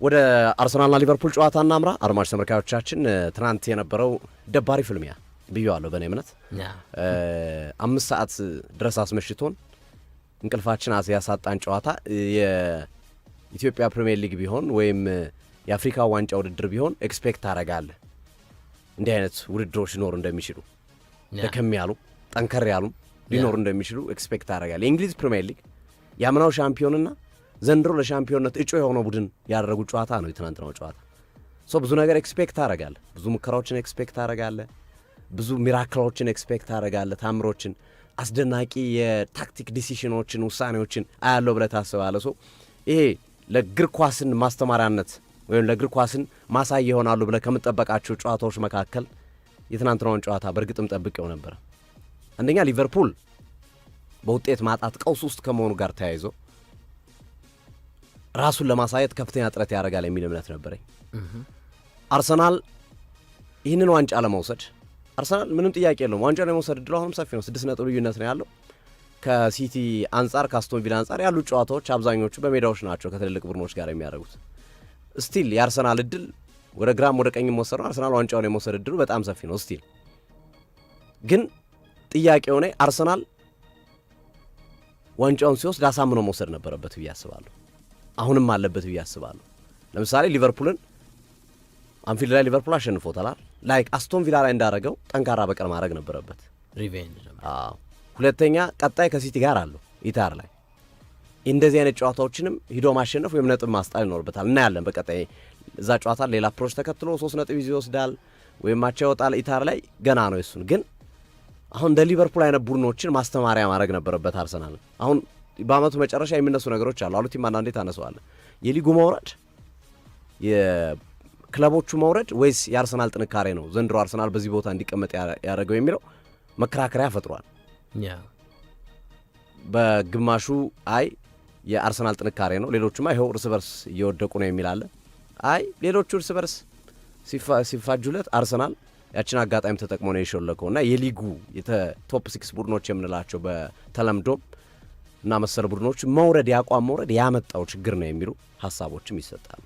ወደ አርሰናልና ሊቨርፑል ጨዋታ እናምራ። አድማጭ ተመልካቾቻችን ትናንት የነበረው ደባሪ ፍልሚያ ብየዋለሁ። በእኔ እምነት 5 ሰዓት ድረስ አስመሽቶን እንቅልፋችን ያሳጣን ጨዋታ የኢትዮጵያ ፕሪሚየር ሊግ ቢሆን ወይም የአፍሪካ ዋንጫ ውድድር ቢሆን ኤክስፔክት ታደርጋለህ እንዲህ አይነት ውድድሮች ሊኖሩ እንደሚችሉ ደከም ያሉ ጠንከር ያሉ ሊኖሩ እንደሚችሉ ኤክስፔክት ታደርጋለህ። የእንግሊዝ ፕሪሚየር ሊግ ያምናው ሻምፒዮንና ዘንድሮ ለሻምፒዮንነት እጩ የሆነው ቡድን ያደረጉ ጨዋታ ነው የትናንትናው ጨዋታ። ብዙ ነገር ኤክስፔክት ታደርጋለህ። ብዙ ሙከራዎችን ኤክስፔክት ታደርጋለህ። ብዙ ሚራክሎችን ኤክስፔክት ታደርጋለህ። ታምሮችን፣ አስደናቂ የታክቲክ ዲሲሽኖችን፣ ውሳኔዎችን አያለው ብለህ ታስባለህ። ይሄ ለእግር ኳስን ማስተማሪያነት ወይም ለእግር ኳስን ማሳያ ይሆናሉ ብለህ ከምትጠበቃቸው ጨዋታዎች መካከል የትናንትናውን ጨዋታ በእርግጥም ጠብቄው ነበር። አንደኛ ሊቨርፑል በውጤት ማጣት ቀውስ ውስጥ ከመሆኑ ጋር ተያይዞ ራሱን ለማሳየት ከፍተኛ ጥረት ያደርጋል የሚል እምነት ነበረኝ። አርሰናል ይህንን ዋንጫ ለመውሰድ አርሰናል ምንም ጥያቄ የለውም ዋንጫ ለመውሰድ እድሉ አሁንም ሰፊ ነው። 6 ነጥብ ልዩነት ነው ያለው። ከሲቲ አንጻር ከአስቶን ቪላ አንጻር ያሉት ጨዋታዎች አብዛኞቹ በሜዳዎች ናቸው ከትልልቅ ቡድኖች ጋር የሚያደርጉት። ስቲል የአርሰናል እድል ወደ ግራም ወደ ቀኝም ወሰድ ነው። አርሰናል ዋንጫውን የመውሰድ እድሉ በጣም ሰፊ ነው። ስቲል ግን ጥያቄው ነው አርሰናል ዋንጫውን ሲወስድ አሳምኖ መውሰድ ነበረበት ብዬ አስባለሁ። አሁንም አለበት ብዬ አስባለሁ። ለምሳሌ ሊቨርፑልን አንፊልድ ላይ ሊቨርፑል አሸንፎታል። ላይክ አስቶን ቪላ ላይ እንዳደረገው ጠንካራ በቀል ማድረግ ነበረበት። ሪቬንጅ። ሁለተኛ ቀጣይ ከሲቲ ጋር አለው ኢታር ላይ እንደዚህ አይነት ጨዋታዎችንም ሂዶ ማሸነፍ ወይም ነጥብ ማስጣል ይኖርበታል። እናያለን በቀጣይ እዛ ጨዋታ ሌላ አፕሮች ተከትሎ 3 ነጥብ ይዞ ይወስዳል ወይም ማቻ ይወጣል። ኢታር ላይ ገና ነው እሱን። ግን አሁን እንደ ሊቨርፑል አይነት ቡድኖችን ማስተማሪያ ማድረግ ነበረበት አርሰናል። አሁን በአመቱ መጨረሻ የሚነሱ ነገሮች አሉ። አሉቲም አንዳንዴ ታነሰዋለህ። የሊጉ መውረድ፣ የክለቦቹ መውረድ ወይስ የአርሰናል ጥንካሬ ነው ዘንድሮ አርሰናል በዚህ ቦታ እንዲቀመጥ ያደረገው የሚለው መከራከሪያ ፈጥሯል። በግማሹ አይ የአርሰናል ጥንካሬ ነው፣ ሌሎቹማ ይኸው እርስ በርስ እየወደቁ ነው የሚል አለ። አይ ሌሎቹ እርስ በርስ ሲፋጁለት አርሰናል ያችን አጋጣሚ ተጠቅሞ ነው የሾለከው እና የሊጉ ቶፕ 6 ቡድኖች የምንላቸው በተለምዶም እና መሰል ቡድኖች መውረድ ያቋም መውረድ ያመጣው ችግር ነው የሚሉ ሐሳቦችም ይሰጣሉ።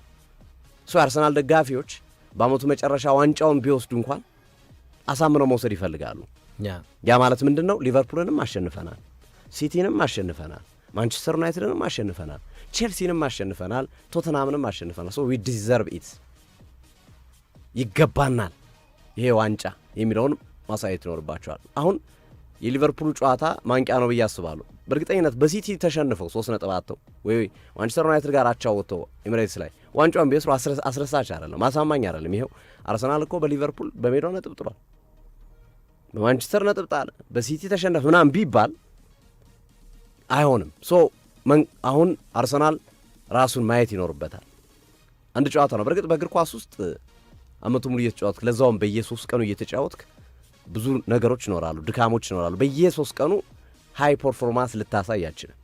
የአርሰናል ደጋፊዎች በአመቱ መጨረሻ ዋንጫውን ቢወስዱ እንኳን አሳምነው መውሰድ ይፈልጋሉ። ያ ማለት ምንድነው? ሊቨርፑልንም አሸንፈናል፣ ሲቲንም አሸንፈናል፣ ማንቸስተር ዩናይትድንም አሸንፈናል፣ ቼልሲንም አሸንፈናል፣ ቶተናምንም አሸንፈናል። ዊ ዲዘርቭ ኢት ይገባናል ይሄ ዋንጫ የሚለውን ማሳየት ይኖርባቸዋል። አሁን የሊቨርፑል ጨዋታ ማንቂያ ነው ብዬ አስባለሁ። በእርግጠኝነት በሲቲ ተሸንፈው 3 ነጥብ አጥተው ወይ ማንቸስተር ዩናይትድ ጋር አቻወተው ኤሚሬትስ ላይ ዋንጫውን ቢወስዱ አስረሳች አይደለም፣ ማሳማኝ አይደለም። ይሄው አርሰናል እኮ በሊቨርፑል በሜዳው ነጥብ ጥሏል፣ በማንቸስተር ነጥብ ጣለ፣ በሲቲ ተሸነፈ ምናምን ቢባል አይሆንም። አሁን አርሰናል ራሱን ማየት ይኖርበታል። አንድ ጨዋታ ነው። በእርግጥ በእግር ኳስ ውስጥ አመቱ ሙሉ እየተጫወትክ ለዛውም በየ3 ቀኑ እየተጫወትክ ብዙ ነገሮች ይኖራሉ፣ ድካሞች ይኖራሉ። በየ3 ቀኑ ሃይ ፐርፎርማንስ ልታሳይ አትችልም።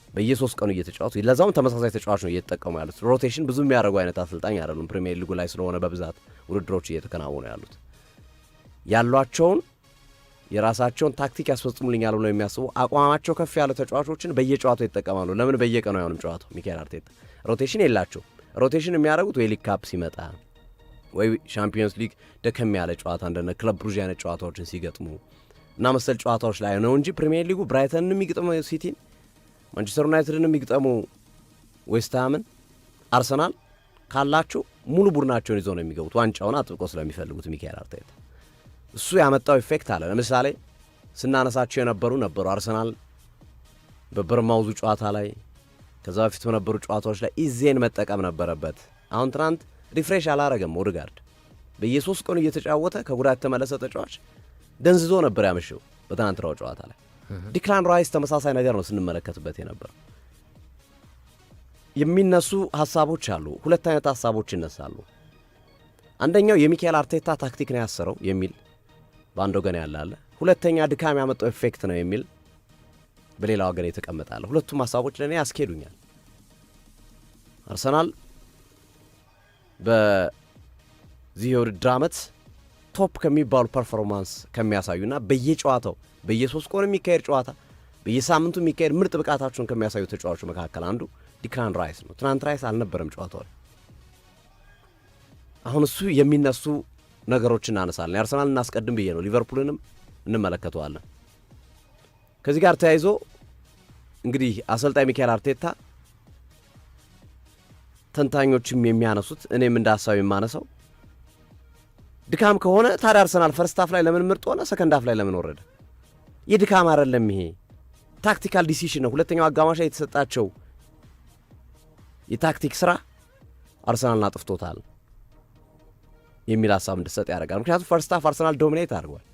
በየ3 ቀኑ እየተጫወቱ ለዛውም ተመሳሳይ ተጫዋች ነው እየተጠቀሙ ያሉት። ሮቴሽን ብዙ የሚያደርጉ አይነት አሰልጣኝ አይደሉም። ፕሪሚየር ሊጉ ላይ ስለሆነ በብዛት ውድድሮች እየተከናወኑ ያሉት ያሏቸውን የራሳቸውን ታክቲክ ያስፈጽሙልኛል ብለው የሚያስቡ አቋማቸው ከፍ ያለ ተጫዋቾችን በየጨዋታው ይጠቀማሉ። ለምን በየቀኑ አይሆንም ጨዋታው? ሚካኤል አርቴታ ሮቴሽን የላቸው። ሮቴሽን የሚያደርጉት ወይ ሊግ ካፕ ሲመጣ ወይ ሻምፒዮንስ ሊግ ደከም ያለ ጨዋታ እንደነ ክለብ ብሩዥ አይነት ጨዋታዎችን ሲገጥሙ እና መሰል ጨዋታዎች ላይ ነው እንጂ ፕሪሚየር ሊጉ ብራይተንን የሚገጥሙ ሲቲን፣ ማንቸስተር ዩናይትድን የሚገጥሙ ዌስትሃምን፣ አርሰናል ካላቸው ሙሉ ቡድናቸውን ይዘው ነው የሚገቡት ዋንጫውን አጥብቆ ስለሚፈልጉት ሚካኤል አርቴታ። እሱ ያመጣው ኢፌክት አለ። ለምሳሌ ስናነሳቸው ነበሩ አርሰናል በበርማውዙ ጨዋታ ላይ ከዛ በፊት በነበሩ ጨዋታዎች ላይ ኢዜን መጠቀም ነበረበት። አሁን ትናንት ሪፍሬሽ አላረገም። ኦድጋርድ በየ3 ቀኑ እየተጫወተ ከጉዳት ተመለሰ ተጫዋች ደንዝዞ ነበር ያመሸው በትናንትናው ጨዋታ ላይ። ዲክላን ራይስ ተመሳሳይ ነገር ነው ስንመለከትበት የነበረው። የሚነሱ ሐሳቦች አሉ። 2 አይነት ሐሳቦች ይነሳሉ። አንደኛው የሚካኤል አርቴታ ታክቲክ ነው ያሰረው የሚል በአንድ ወገን ያለ፣ ሁለተኛ ድካም ያመጣው ኢፌክት ነው የሚል በሌላ ወገን የተቀመጣለ። ሁለቱም ሐሳቦች ለኔ ያስኬዱኛል። አርሰናል በዚህ የውድድር ዓመት ቶፕ ከሚባሉ ፐርፎርማንስ ከሚያሳዩና በየጨዋታው በየ3 ቀኑ የሚካሄድ ጨዋታ በየሳምንቱ የሚካሄድ ምርጥ ብቃታቸውን ከሚያሳዩ ተጫዋቾች መካከል አንዱ ዲክላን ራይስ ነው። ትናንት ራይስ አልነበረም ጨዋታው ላይ። አሁን እሱ የሚነሱ ነገሮችን እናነሳለን። የአርሰናል እናስቀድም ብዬ ነው። ሊቨርፑልንም እንመለከተዋለን። ከዚህ ጋር ተያይዞ እንግዲህ አሰልጣኝ ሚካኤል አርቴታ ተንታኞችም የሚያነሱት እኔም እንደ ሀሳብ የማነሳው ድካም ከሆነ ታዲያ አርሰናል ፈርስት ሃፍ ላይ ለምን ምርጥ ሆነ፣ ሰከንድ ሃፍ ላይ ለምን ወረደ? የድካም አይደለም ይሄ ታክቲካል ዲሲሽን ነው። ሁለተኛው አጋማሽ ላይ የተሰጣቸው የታክቲክ ስራ አርሰናልን አጥፍቶታል የሚል ሀሳብ እንድሰጥ ያደርጋል። ምክንያቱም ፈርስት ሃፍ አርሰናል ዶሚኔት አድርጓል።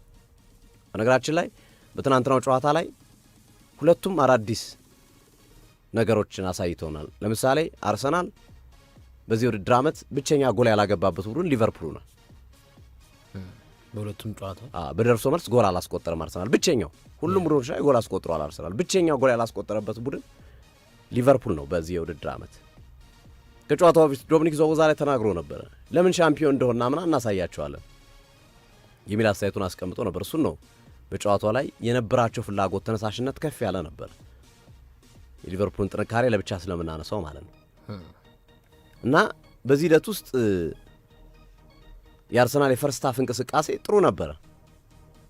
በነገራችን ላይ በትናንትናው ጨዋታ ላይ ሁለቱም አዳዲስ ነገሮችን አሳይተውናል። ለምሳሌ አርሰናል በዚህ ውድድር ዓመት ብቸኛ ጎል ያላገባበት ቡድን ሊቨርፑል ነው። በሁለቱም ጨዋታ በደርሶ መልስ ጎል አላስቆጠረም አርሰናል ብቸኛው። ሁሉም ቡድኖች ላይ ጎል አስቆጥሯል አርሰናል። ብቸኛው ጎል ያላስቆጠረበት ቡድን ሊቨርፑል ነው በዚህ የውድድር ዓመት። ከጨዋታው በፊት ዶሚኒክ ዞቦዝላይ ተናግሮ ነበረ። ለምን ሻምፒዮን እንደሆነ ምናምን እናሳያቸዋለን የሚል አስተያየቱን አስቀምጦ ነበር። እሱን ነው በጨዋታው ላይ የነበራቸው ፍላጎት፣ ተነሳሽነት ከፍ ያለ ነበር። የሊቨርፑልን ጥንካሬ ለብቻ ስለምናነሳው ማለት ነው። እና በዚህ ሂደት ውስጥ የአርሰናል የፈርስት ሃፍ እንቅስቃሴ ጥሩ ነበረ።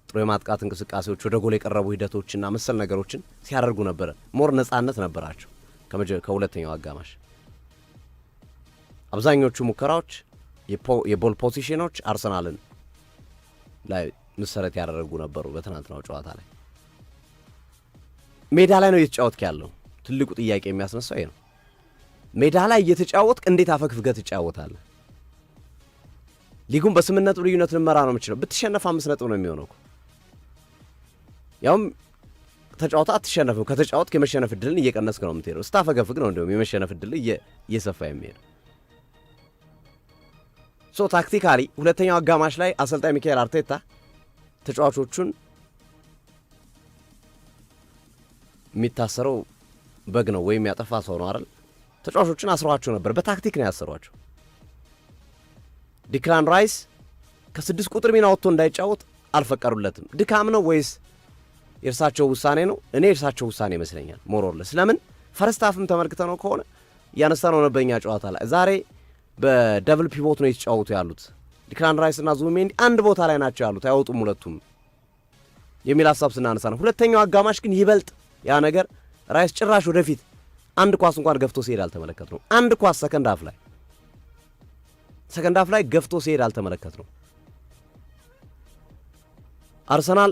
ጥሩ የማጥቃት እንቅስቃሴዎች፣ ወደ ጎል የቀረቡ ሂደቶችና መሰል ነገሮችን ሲያደርጉ ነበረ። ሞር ነጻነት ነበራቸው ከሁለተኛው አጋማሽ። አብዛኞቹ ሙከራዎች፣ የቦል ፖዚሽኖች አርሰናልን ላይ መሰረት ያደረጉ ነበሩ። በትናንትናው ጨዋታ ላይ ሜዳ ላይ ነው እየተጫወትክ ያለው። ትልቁ ጥያቄ የሚያስነሳው ይሄ ነው። ሜዳ ላይ እየተጫወትክ እንዴት አፈግፍገህ ትጫወታለህ? ሊጉን በ8 ነጥብ ልዩነት ልመራ ነው የምችለው። ብትሸነፍ 5 ነጥብ ነው የሚሆነው። ያውም ተጫወታ አትሸነፍም። ከተጫወትክ የመሸነፍ እድልን እየቀነስክ ነው የምትሄደው። ስታፈገፍግ ነው እንዲሁም የመሸነፍ እድል እየሰፋ የሚሄደው። ሶ ታክቲካሊ ሁለተኛው አጋማሽ ላይ አሰልጣኝ ሚካኤል አርቴታ ተጫዋቾቹን የሚታሰረው በግ ነው ወይም ያጠፋ ሰው ነው አይደል? ተጫዋቾቹን አስሯቸው ነበር። በታክቲክ ነው ያሰሯቸው። ዲክላን ራይስ ከ6 ቁጥር ሚና ወጥቶ እንዳይጫወት አልፈቀዱለትም። ድካም ነው ወይስ የእርሳቸው ውሳኔ ነው? እኔ የእርሳቸው ውሳኔ ይመስለኛል ሞሮርለስ። ለምን ፈርስት ሃፍም ተመልክተ ነው ከሆነ እያነሳ ነው ነበኛ ጨዋታ ላይ ዛሬ በደብል ፒቮት ነው የተጫወቱ ያሉት። ዲክላን ራይስ እና ዙቢሜንዲ አንድ ቦታ ላይ ናቸው ያሉት፣ አይወጡም ሁለቱም የሚል ሀሳብ ስናነሳ ነው። ሁለተኛው አጋማሽ ግን ይበልጥ ያ ነገር ራይስ ጭራሽ ወደፊት አንድ ኳስ እንኳን ገፍቶ ሲሄድ አልተመለከት ነው። አንድ ኳስ ሰከንድ ሃፍ ላይ ገፍቶ ሲሄድ አልተመለከት ነው። አርሰናል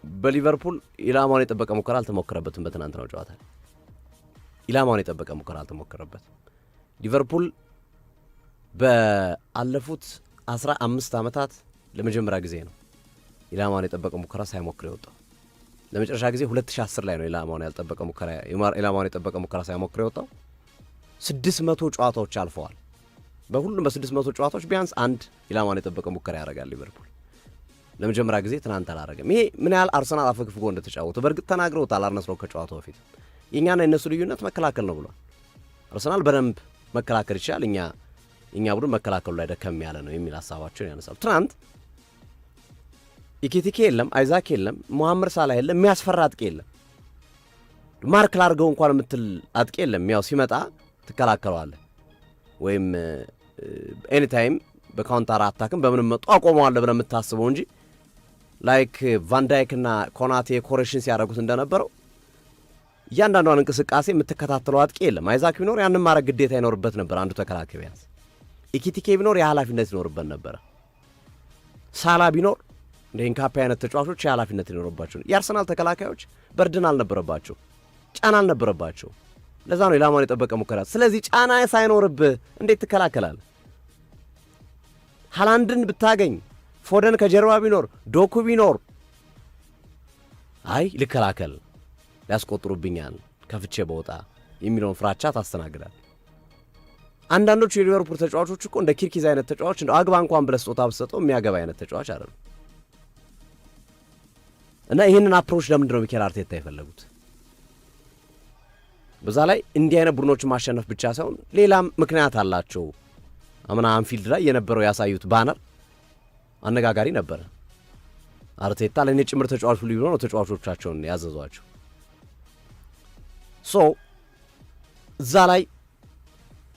በሊቨርፑል ኢላማውን የጠበቀ ሙከራ አልተሞከረበትም። በትናንትናው ጨዋታ ላይ ኢላማውን የጠበቀ ሙከራ አልተሞከረበትም። ሊቨርፑል በአለፉት 15 ዓመታት ለመጀመሪያ ጊዜ ነው ኢላማውን የጠበቀ ሙከራ ሳይሞክር የወጣው። ለመጨረሻ ጊዜ 2010 ላይ ነው ኢላማውን የጠበቀ ሙከራ ሳይሞክር የወጣው። 600 ጨዋታዎች አልፈዋል። በሁሉም በ600 ጨዋታዎች ቢያንስ አንድ ኢላማውን የጠበቀ ሙከራ ያደርጋል ሊቨርፑል። ለመጀመሪያ ጊዜ ትናንት አላረገም። ይሄ ምን ያህል አርሰናል አፈግፍጎ እንደተጫወተ በእርግጥ ተናግረውታል አርነ ስሎት ከጨዋታው በፊት። የእኛና የእነሱ ልዩነት መከላከል ነው ብሏል። አርሰናል በደንብ መከላከል ይችላል፣ እኛ ቡድን መከላከሉ ላይ ደከም ያለ ነው የሚል ሀሳባቸውን ያነሳሉ። ትናንት ኢኬቲኬ የለም፣ አይዛክ የለም፣ መሐመድ ሳላህ የለም፣ የሚያስፈራ አጥቂ የለም፣ ማርክ ላርገው እንኳን የምትል አጥቂ የለም። ያው ሲመጣ ትከላከለዋለህ ወይም ኤኒታይም በካውንተር አታክም በምንም መጡ አቆመዋለህ ብለህ የምታስበው እንጂ ላይክ ቫንዳይክና ኮናቴ ኮሬክሽን ሲያደርጉት እንደነበረው እያንዳንዷን እንቅስቃሴ የምትከታተለው አጥቂ የለም። አይዛክ ቢኖር ያንን ማድረግ ግዴታ ይኖርበት ነበር። አንዱ ተከላካይ ቢያንስ ኢኬቲኬ ቢኖር የኃላፊነት ይኖርበት ነበረ። ሳላ ቢኖር እንደ ኢንካፔ አይነት ተጫዋቾች የኃላፊነት ይኖርባቸው። የአርሰናል ተከላካዮች በርድን አልነበረባቸው፣ ጫና አልነበረባቸው። ለዛ ነው ኢላማውን የጠበቀ ሙከራ። ስለዚህ ጫና ሳይኖርብህ እንዴት ትከላከላለህ? ሃላንድን ብታገኝ፣ ፎደን ከጀርባ ቢኖር፣ ዶኩ ቢኖር አይ ልከላከል ሊያስቆጥሩብኛል ከፍቼ በወጣ የሚለውን ፍራቻ ታስተናግዳል። አንዳንዶቹ የሊቨርፑል ተጫዋቾች እኮ እንደ ኪርኪዝ አይነት ተጫዋች እንደ አግባ እንኳን ብለህ ስጦታ ብትሰጠው የሚያገባ አይነት ተጫዋች አይደለም። እና ይህንን አፕሮች ለምንድን ነው ሚኬል አርቴታ የፈለጉት? በዛ ላይ እንዲህ አይነት ቡድኖችን ማሸነፍ ብቻ ሳይሆን ሌላም ምክንያት አላቸው። አምና አንፊልድ ላይ የነበረው ያሳዩት ባነር አነጋጋሪ ነበረ። አርቴታ ለእኔ ጭምር ተጫዋች ሁሉ ነው ተጫዋቾቻቸውን ያዘዟቸው። ሶ እዛ ላይ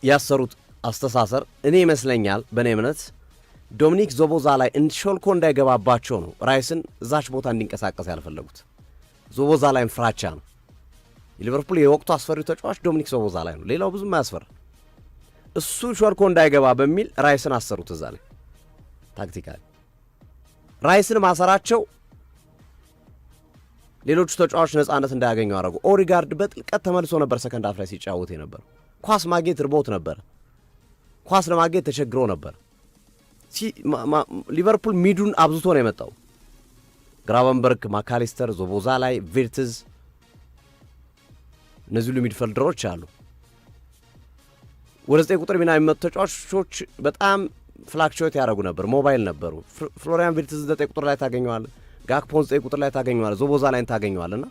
ያሰሩት አስተሳሰር እኔ ይመስለኛል በእኔ እምነት ዶሚኒክ ዞቦዝላይ ሾልኮ እንዳይገባባቸው ነው ራይስን እዛች ቦታ እንዲንቀሳቀስ ያልፈለጉት። ዞቦዝላይም ፍራቻ ነው። የሊቨርፑል የወቅቱ አስፈሪው ተጫዋች ዶሚኒክ ዞቦዝላይ ነው። ሌላው ብዙም አያስፈራ። እሱ ሾልኮ እንዳይገባ በሚል ራይስን አሰሩት እዛ ላይ ታክቲካሊ። ራይስን ማሰራቸው ሌሎቹ ተጫዋቾች ነፃነት እንዳያገኙ አደረጉ። ኦሪጋርድ በጥልቀት ተመልሶ ነበር ሰከንድ ሃፍ ላይ ሲጫወት የነበረው። ኳስ ማግኘት ርቦት ነበር። ኳስ ለማግኘት ተቸግሮ ነበር። ሊቨርፑል ሚዱን አብዝቶ ነው የመጣው። ግራቨንበርግ፣ ማካሊስተር፣ ዞቦዝላይ፣ ቪርትዝ እነዚህ ሁሉ ሚድፊልደሮች አሉ። ወደ 9 ቁጥር ሚና የሚመጡ ተጫዋቾች በጣም ፍላክቹዌት ያደረጉ ነበር፣ ሞባይል ነበሩ። ፍሎሪያን ቪርትዝ 9 ቁጥር ላይ ታገኘዋለህ፣ ጋክፖን 9 ቁጥር ላይ ታገኘዋለህ፣ ዞቦዝላይን ታገኘዋለህና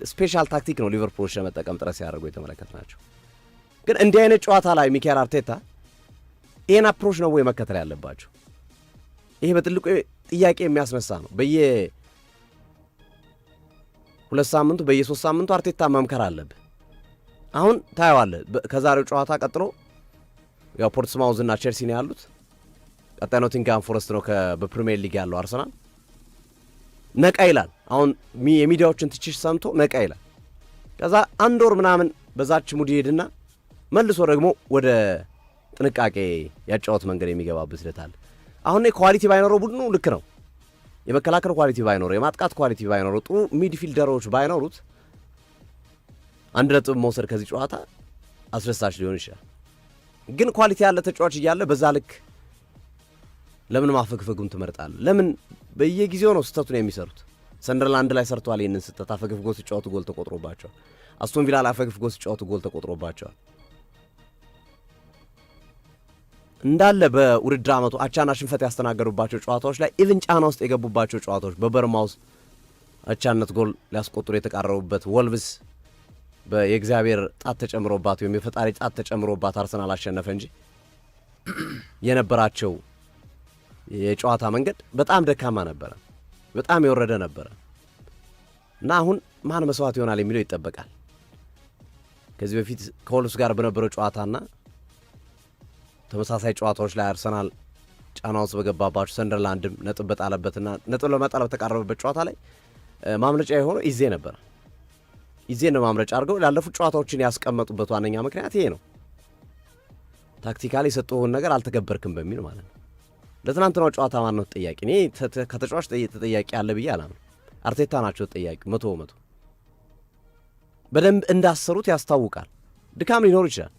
ስፔሻል ታክቲክ ነው ሊቨርፑሎች ለመጠቀም ጥረት ሲያደርጉ የተመለከትናቸው። ግን እንዲህ አይነት ጨዋታ ላይ ሚኬል አርቴታ ይህን አፕሮች ነው ወይ መከተል ያለባቸው? ይሄ በትልቁ ጥያቄ የሚያስነሳ ነው። በየ2 ሳምንቱ በየ3 ሳምንቱ አርቴታ መምከር አለብህ። አሁን ታየዋለህ። ከዛሬው ጨዋታ ቀጥሎ ያው ፖርትስማውዝ እና ቼልሲ ነው ያሉት። ቀጣይ ኖቲንግሃም ፎረስት ነው በፕሪሚየር ሊግ ያለው አርሰናል። ነቃ ይላል። አሁን የሚዲያዎችን ትችሽ ሰምቶ ነቃ ይላል። ከዛ አንድ ወር ምናምን በዛች ሙድ ይሄድና መልሶ ደግሞ ወደ ጥንቃቄ ያጫወት መንገድ የሚገባበት ሂደት አለ። አሁን ኳሊቲ ባይኖረው ቡድኑ ልክ ነው። የመከላከል ኳሊቲ ባይኖረው፣ የማጥቃት ኳሊቲ ባይኖረው፣ ጥሩ ሚድፊልደሮች ባይኖሩት 1 ነጥብ መውሰድ ከዚህ ጨዋታ አስደሳች ሊሆን ይችላል። ግን ኳሊቲ ያለ ተጫዋች እያለ በዛ ልክ ለምን ማፈግፈጉን ትመርጣለህ? ለምን በየጊዜው ነው ስህተቱን የሚሰሩት? ሰንደርላንድ ላይ ሰርተዋል ይህንን ስህተት። አፈግፍጎ ሲጫወቱ ጎል ተቆጥሮባቸዋል። አስቶን ቪላ ላይ አፈግፍጎ ሲጫወቱ ጎል ተቆጥሮባቸዋል። እንዳለ በውድድር ዓመቱ አቻና ሽንፈት ያስተናገዱባቸው ጨዋታዎች ላይ ኢቭን ጫና ውስጥ የገቡባቸው ጨዋታዎች በበርማውስ አቻነት ጎል ሊያስቆጥሩ የተቃረቡበት፣ ወልቭስ የእግዚአብሔር ጣት ተጨምሮባት ወይም የፈጣሪ ጣት ተጨምሮባት አርሰናል አሸነፈ እንጂ የነበራቸው የጨዋታ መንገድ በጣም ደካማ ነበረ፣ በጣም የወረደ ነበረ እና አሁን ማን መስዋዕት ይሆናል የሚለው ይጠበቃል። ከዚህ በፊት ከወልቭስ ጋር በነበረው ጨዋታና ተመሳሳይ ጨዋታዎች ላይ አርሰናል ጫና ውስጥ በገባባቸው ሰንደርላንድም ነጥብ በጣለበትና ነጥብ ለመጣል በተቃረበበት ጨዋታ ላይ ማምለጫ የሆነው ኢዜ ነበር። ኢዜ ነው ማምለጫ አድርገው ያለፉት ጨዋታዎችን ያስቀመጡበት ዋነኛ ምክንያት ይሄ ነው። ታክቲካሊ የሰጠውን ነገር አልተገበርክም በሚል ማለት ነው። ለትናንትናው ጨዋታ ማን ነው ተጠያቂ? እኔ ከተጫዋች ተጠያቂ አለ ብዬ አላምንም። አርቴታ ናቸው ተጠያቂ 100%። በደንብ እንዳሰሩት ያስታውቃል። ድካም ሊኖር ይችላል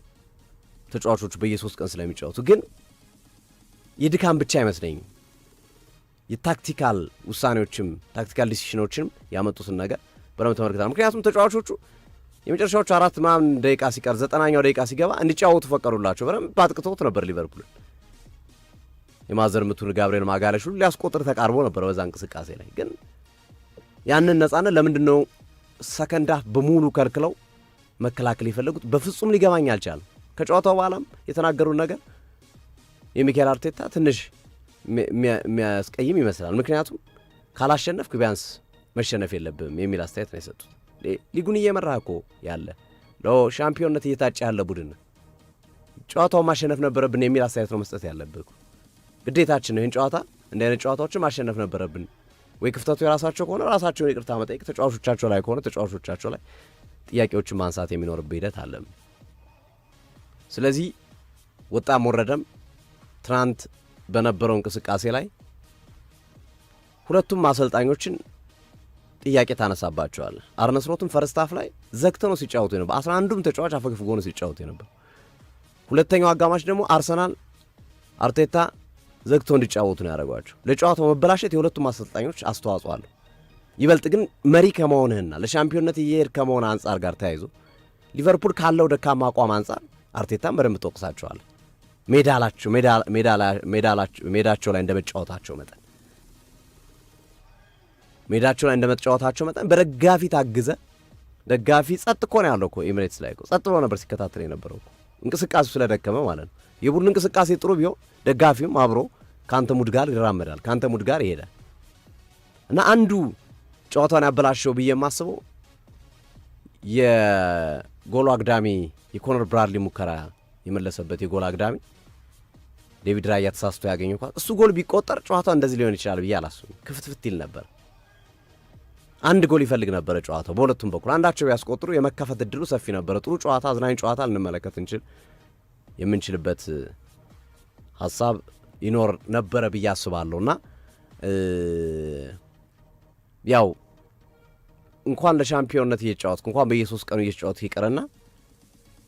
ተጫዋቾቹ በየ3 ቀን ስለሚጫወቱ፣ ግን የድካም ብቻ አይመስለኝም። የታክቲካል ውሳኔዎችም ታክቲካል ዲሲሽኖችም ያመጡትን ነገር በደንብ ተመልክተናል። ምክንያቱም ተጫዋቾቹ የመጨረሻዎቹ 4 ምናምን ደቂቃ ሲቀር 90ኛው ደቂቃ ሲገባ እንዲጫወቱ ፈቀዱላቸው። በደንብ አጥቅተውት ነበር ሊቨርፑል። የማዘር ምቱን ጋብሪኤል ማጋለሽ ሁሉ ሊያስቆጥር ተቃርቦ ነበር በዛ እንቅስቃሴ ላይ። ግን ያንን ነጻነት ለምንድን ነው ሰከንድ ሃፍ በሙሉ ከልክለው መከላከል የፈለጉት? በፍጹም ሊገባኝ አልቻለም። ከጨዋታው በኋላም የተናገሩት ነገር የሚኬል አርቴታ ትንሽ የሚያስቀይም ይመስላል። ምክንያቱም ካላሸነፍክ ቢያንስ መሸነፍ የለብም የሚል አስተያየት ነው የሰጡት። ሊጉን እየመራህ እኮ ያለ ለሻምፒዮንነት እየታጨ ያለ ቡድን ጨዋታውን ማሸነፍ ነበረብን የሚል አስተያየት ነው መስጠት ያለብህ። ግዴታችን ነው ይህን ጨዋታ እንደ አይነት ጨዋታዎችን ማሸነፍ ነበረብን። ወይ ክፍተቱ የራሳቸው ከሆነ ራሳቸውን ይቅርታ መጠየቅ፣ ተጫዋቾቻቸው ላይ ከሆነ ተጫዋቾቻቸው ላይ ጥያቄዎችን ማንሳት የሚኖርበት ሂደት አለ። ስለዚህ ወጣም ወረደም ትናንት በነበረው እንቅስቃሴ ላይ ሁለቱም አሰልጣኞችን ጥያቄ ታነሳባቸዋል። አርነ ስሎትን ፈርስት ሃፍ ላይ ዘግተው ነው ሲጫወቱ ነበር። 11ዱም ተጫዋች አፈግፍጎ ነው ሲጫወቱ ነበር። ሁለተኛው አጋማሽ ደግሞ አርሰናል አርቴታ ዘግተው እንዲጫወቱ ነው ያደረጓቸው። ለጨዋታው መበላሸት የሁለቱም አሰልጣኞች አስተዋጽኦ አለው። ይበልጥ ግን መሪ ከመሆንህና ለሻምፒዮንነት እየሄድክ ከመሆን አንጻር ጋር ተያይዞ ሊቨርፑል ካለው ደካማ አቋም አንጻር አርቴታን በደንብ ተወቅሳቸዋል። ሜዳቸው ላይ እንደመጫወታቸው መጠን በደጋፊ ታግዘ ደጋፊ ጸጥ እኮ ነው ያለው እኮ ኤሚሬትስ ላይ እኮ ጸጥ ብሎ ነበር ሲከታተል የነበረው እኮ እንቅስቃሴው ስለደከመ ማለት ነው። የቡድን እንቅስቃሴ ጥሩ ቢሆን ደጋፊውም አብሮ ካንተ ሙድ ጋር ይራመዳል፣ ካንተ ሙድ ጋር ይሄዳል። እና አንዱ ጨዋታውን ያበላሸው ብዬ የማስበው ጎሉ አግዳሚ የኮነር ብራድሊ ሙከራ የመለሰበት የጎል አግዳሚ ዴቪድ ራያ ተሳስቶ ያገኘው ኳስ እሱ ጎል ቢቆጠር ጨዋታው እንደዚህ ሊሆን ይችላል ብዬ አላስብም። ክፍትፍት ይል ነበር። አንድ ጎል ይፈልግ ነበር ጨዋታው በሁለቱም በኩል አንዳቸው ቢያስቆጥሩ የመከፈት እድሉ ሰፊ ነበር። ጥሩ ጨዋታ፣ አዝናኝ ጨዋታ ልንመለከት የምንችልበት ሀሳብ ይኖር ነበረ ብዬ አስባለሁና ያው እንኳን ለሻምፒዮንነት እየተጫወትኩ እንኳን በየሶስት ቀኑ እየተጫወትኩ ይቀርና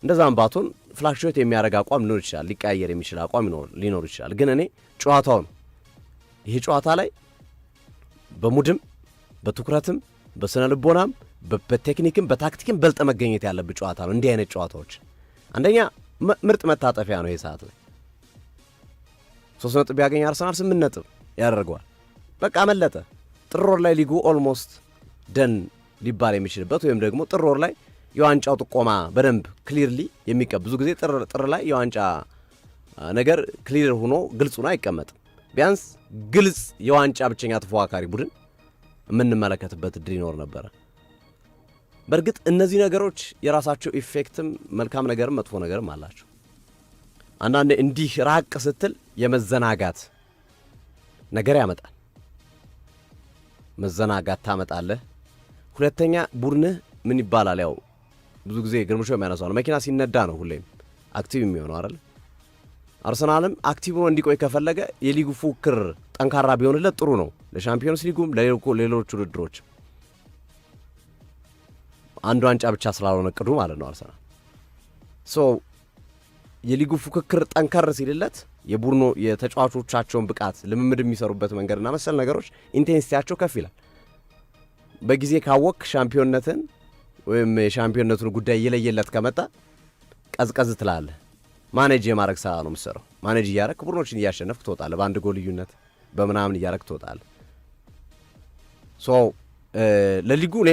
እንደዛም ባቶን ፍላክቹዌት የሚያደርግ አቋም ሊኖር ይችላል፣ ሊቀያየር የሚችል አቋም ሊኖር ይችላል። ግን እኔ ጨዋታው ነው ይሄ ጨዋታ ላይ በሙድም በትኩረትም በስነ ልቦናም በቴክኒክም በታክቲክም በልጠ መገኘት ያለብህ ጨዋታ ነው። እንዲህ አይነት ጨዋታዎች አንደኛ ምርጥ መታጠፊያ ነው። ይሄ ሰዓት ላይ 3 ነጥብ ያገኝ አርሰናል 8 ነጥብ ያደርገዋል። በቃ መለጠ። ጥር ወር ላይ ሊጉ ኦልሞስት ደን ሊባል የሚችልበት ወይም ደግሞ ጥር ወር ላይ የዋንጫው ጥቆማ በደንብ ክሊርሊ ብዙ ጊዜ ጥር ላይ የዋንጫ ነገር ክሊር ሆኖ ግልጽ ሆኖ አይቀመጥም። ቢያንስ ግልጽ የዋንጫ ብቸኛ ተፎካካሪ ቡድን የምንመለከትበት እድል ይኖር ነበረ። በእርግጥ እነዚህ ነገሮች የራሳቸው ኢፌክትም መልካም ነገርም መጥፎ ነገርም አላቸው። አንዳንዴ እንዲህ ራቅ ስትል የመዘናጋት ነገር ያመጣል። መዘናጋት ታመጣለህ። ሁለተኛ ቡድንህ ምን ይባላል፣ ያው ብዙ ጊዜ ግርምሾ የሚያነሳው ነው፣ መኪና ሲነዳ ነው ሁሌም አክቲቭ የሚሆነው አይደል? አርሰናልም አክቲቭ ሆኖ እንዲቆይ ከፈለገ የሊጉ ፉክክር ጠንካራ ቢሆንለት ጥሩ ነው። ለሻምፒዮንስ ሊጉም ለሌሎች ውድድሮች አንድ ዋንጫ ብቻ ስላልሆነ እቅዱ ማለት ነው አርሰናል። የሊጉ ፉክክር ጠንከር ሲልለት የቡድኑ የተጫዋቾቻቸውን ብቃት ልምምድ የሚሰሩበት መንገድና መሰል ነገሮች ኢንቴንሲቲያቸው ከፍ ይላል። በጊዜ ካወቅ ሻምፒዮንነትን ወይም የሻምፒዮንነቱን ጉዳይ እየለየለት ከመጣ ቀዝቀዝ ትላለህ። ማኔጅ የማድረግ ስራ ነው የምትሰራው። ማኔጅ እያረክ ቡድኖችን እያሸነፍክ ትወጣለህ። በአንድ ጎል ልዩነት በምናምን እያረክ ትወጣለህ። ለሊጉ እኔ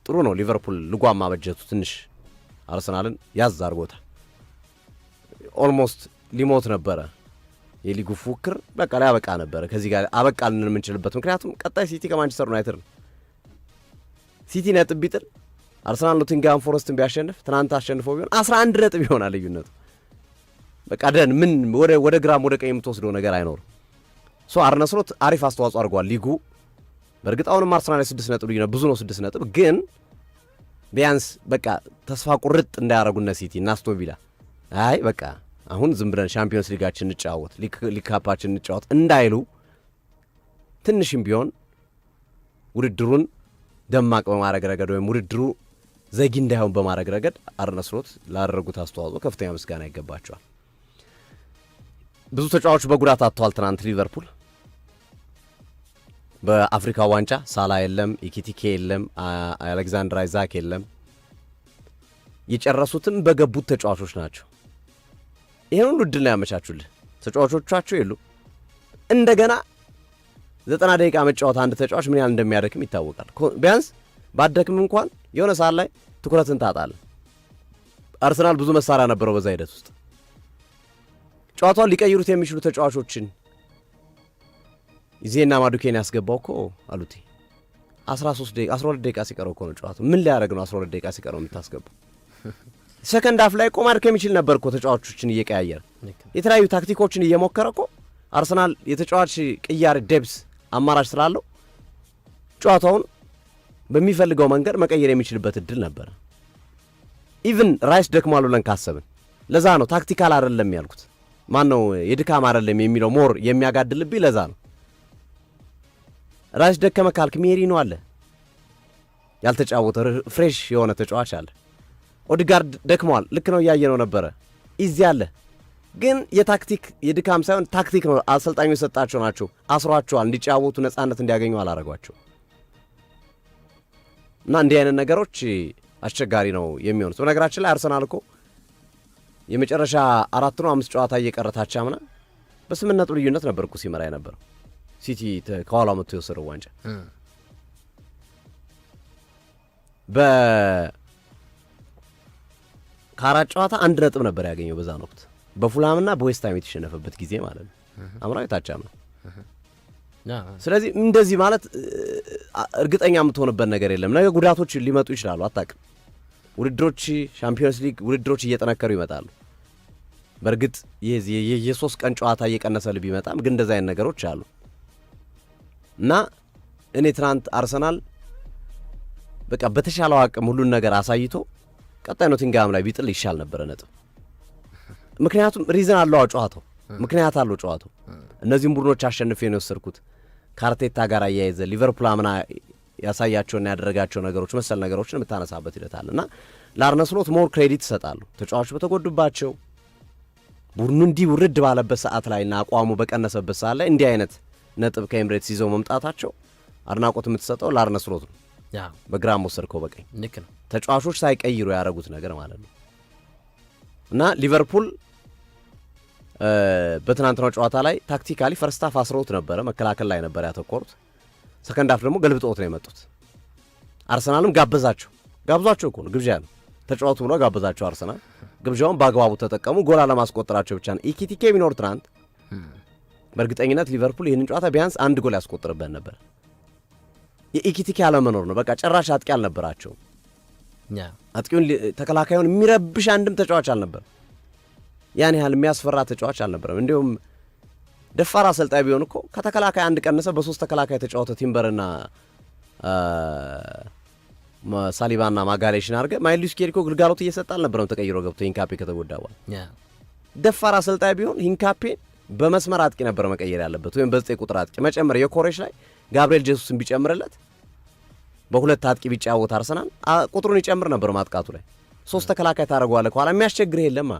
ጥሩ ነው። ሊቨርፑል ልጓም ማበጀቱ ትንሽ አርሰናልን ያዝ አድርጎታል። ኦልሞስት ሊሞት ነበረ የሊጉ ፉክክር፣ በቃ ላይ አበቃ ነበረ። ከዚህ ጋር አበቃ ልንል የምንችልበት ምክንያቱም ቀጣይ ሲቲ ከማንቸስተር ዩናይትድ ነው። ሲቲ ነጥብ ቢጥል አርሰናል ኖቲንግሃም ፎረስትን ቢያሸንፍ ትናንት አሸንፎ ቢሆን 11 ነጥብ ይሆናል ልዩነቱ። በቃ ደን ምን ወደ ግራም ወደ ቀኝ የምትወስደው ነገር አይኖርም። አርነ ስሎት አሪፍ አስተዋጽኦ አድርጓል ሊጉ። በእርግጥ አሁንም አርሰናል 6 ነጥብ ልዩነት ብዙ ነው። 6 ነጥብ ግን ቢያንስ በቃ ተስፋ ቁርጥ እንዳያረጉና ሲቲ እና አስቶን ቪላ አይ በቃ አሁን ዝም ብለን ሻምፒዮንስ ሊጋችን እንጫወት ሊግ ካፓችን እንጫወት እንዳይሉ ትንሽም ቢሆን ውድድሩን ደማቅ በማድረግ ረገድ ወይም ውድድሩ ዘጊ እንዳይሆን በማድረግ ረገድ አርነ ስሎት ላደረጉት አስተዋጽኦ ከፍተኛ ምስጋና ይገባቸዋል። ብዙ ተጫዋቾች በጉዳት አጥተዋል። ትናንት ሊቨርፑል በአፍሪካ ዋንጫ ሳላ የለም፣ ኢኪቲኬ የለም፣ አሌክዛንደር አይዛክ የለም። የጨረሱትም በገቡት ተጫዋቾች ናቸው። ይሄን ሁሉ እድል ነው ያመቻቹልህ። ተጫዋቾቻቸው የሉ። እንደገና 90 ደቂቃ መጫወት አንድ ተጫዋች ምን ያህል እንደሚያደክም ይታወቃል። ቢያንስ ባደክም እንኳን የሆነ ሰዓት ላይ ትኩረትን ታጣለህ። አርሰናል ብዙ መሳሪያ ነበረው በዛ ሂደት ውስጥ ጨዋታውን ሊቀይሩት የሚችሉ ተጫዋቾችን ይዜና ማዱኬን ያስገባው እኮ አሉት 12 ደቂቃ ሲቀረው እኮ ነው ጨዋታው። ምን ሊያደርግ ነው 12 ደቂቃ ሲቀረው የምታስገባው? ሰከንድ አፍ ላይ ቆማር ከሚችል ነበር እኮ ተጫዋቾችን እየቀያየረ የተለያዩ ታክቲኮችን እየሞከረ እኮ አርሰናል የተጫዋች ቅያር ዴፕስ አማራጭ ስላለው ጨዋታውን በሚፈልገው መንገድ መቀየር የሚችልበት እድል ነበር። ኢቭን ራይስ ደክሟል ብለን ካሰብን ለዛ ነው ታክቲካል አይደለም ያልኩት። ማን ነው የድካም አይደለም የሚለው ሞር የሚያጋድልብኝ ለዛ ነው። ራይስ ደከመ ካልክ ሜሪኖ አለ ያልተጫወተ ፍሬሽ የሆነ ተጫዋች አለ። ኦዲጋርድ ደክሟል፣ ልክ ነው እያየነው ነበረ። ኢዚ አለ ግን የታክቲክ የድካም ሳይሆን ታክቲክ ነው አሰልጣኙ የሰጣቸው ናቸው። አስሯቸዋል፣ እንዲጫወቱ ነፃነት እንዲያገኙ አላረጓቸው እና እንዲህ አይነት ነገሮች አስቸጋሪ ነው የሚሆኑት። በነገራችን ላይ አርሰናል እኮ የመጨረሻ 4 ነው 5 ጨዋታ እየቀረታቻ ምና በ8 ነጥብ ልዩነት ነበር እኮ ሲመራ የነበረው ሲቲ ከኋላው መጥቶ የወሰደው ዋንጫ ከአራት ጨዋታ 1 ነጥብ ነበር ያገኘው በዛን ወቅት በፉላምና በዌስትሃም የተሸነፈበት ጊዜ ማለት ነው። አምራዊ ታቻም ነው። ስለዚህ እንደዚህ ማለት እርግጠኛ የምትሆንበት ነገር የለም። ነገ ጉዳቶች ሊመጡ ይችላሉ፣ አታውቅም። ውድድሮች ሻምፒዮንስ ሊግ ውድድሮች እየጠነከሩ ይመጣሉ። በእርግጥ የሶስት ቀን ጨዋታ እየቀነሰ ቢመጣም ግን እንደዛ አይነት ነገሮች አሉ እና እኔ ትናንት አርሰናል በቃ በተሻለው አቅም ሁሉን ነገር አሳይቶ ቀጣይ ኖቲንግሃም ላይ ቢጥል ይሻል ነበረ ነጥብ። ምክንያቱም ሪዝን አለው ጨዋታው፣ ምክንያት አለው ጨዋታው። እነዚህም ቡድኖች አሸንፌ ነው የወሰድኩት ከአርቴታ ጋር አያይዘ ሊቨርፑል አምና ያሳያቸውና ያደረጋቸው ነገሮች መሰል ነገሮችን የምታነሳበት ሂደት አለ እና ለአርነ ስሎት ሞር ክሬዲት ይሰጣሉ። ተጫዋቾች በተጎዱባቸው ቡድኑ እንዲህ ውርድ ባለበት ሰዓት ላይና አቋሙ በቀነሰበት ሰዓት ላይ እንዲህ አይነት ነጥብ ከኤምሬትስ ይዘው መምጣታቸው አድናቆት የምትሰጠው ለአርነ ስሎት ነው። በግራም ወሰድከው በቀኝ ልክ ነው። ተጫዋቾች ሳይቀይሩ ያደረጉት ነገር ማለት ነው እና ሊቨርፑል በትናንትናው ጨዋታ ላይ ታክቲካሊ ፈርስት ሃፍ አስረውት ነበረ፣ መከላከል ላይ ነበር ያተኮሩት። ሰከንድ ሃፍ ደግሞ ገልብጦት ነው የመጡት። አርሰናልም ጋብዟቸው እኮ ነው፣ ግብዣ ነው ተጫዋቱ ብሎ ጋበዛቸው። አርሰናል ግብዣውን በአግባቡ ተጠቀሙ። ጎል አለማስቆጠራቸው ብቻ ነው። ኢኪቲኬ ቢኖር ትናንት በእርግጠኝነት ሊቨርፑል ይህንን ጨዋታ ቢያንስ አንድ ጎል ያስቆጥርበት ነበር። የኢኪቲኬ አለመኖር ነው። በቃ ጭራሽ አጥቂ አልነበራቸው። አጥቂውን ተከላካዩን የሚረብሽ አንድም ተጫዋች አልነበር። ያን ያህል የሚያስፈራ ተጫዋች አልነበረም። እንዲሁም ደፋር አሰልጣኝ ቢሆን እኮ ከተከላካይ አንድ ቀንሰ በሶስት ተከላካይ ተጫወተ ቲምበርና ሳሊባና ማጋሌሽን አድርገ ማይልስ ኬሪኮ ግልጋሎት እየሰጠ አልነበረም። ተቀይሮ ገብቶ ሂንካፔ ከተጎዳ በኋላ ደፋር አሰልጣኝ ቢሆን ሂንካፔ በመስመር አጥቂ ነበር መቀየር ያለበት፣ ወይም በዘጠኝ ቁጥር አጥቂ መጨመር። የኮሬሽ ላይ ጋብርኤል ጄሱስን ቢጨምርለት በሁለት አጥቂ ቢጫወት አርሰናል ቁጥሩን ይጨምር ነበር። ማጥቃቱ ላይ ሶስት ተከላካይ ታደርገዋለህ ከኋላ የሚያስቸግርህ የለማ።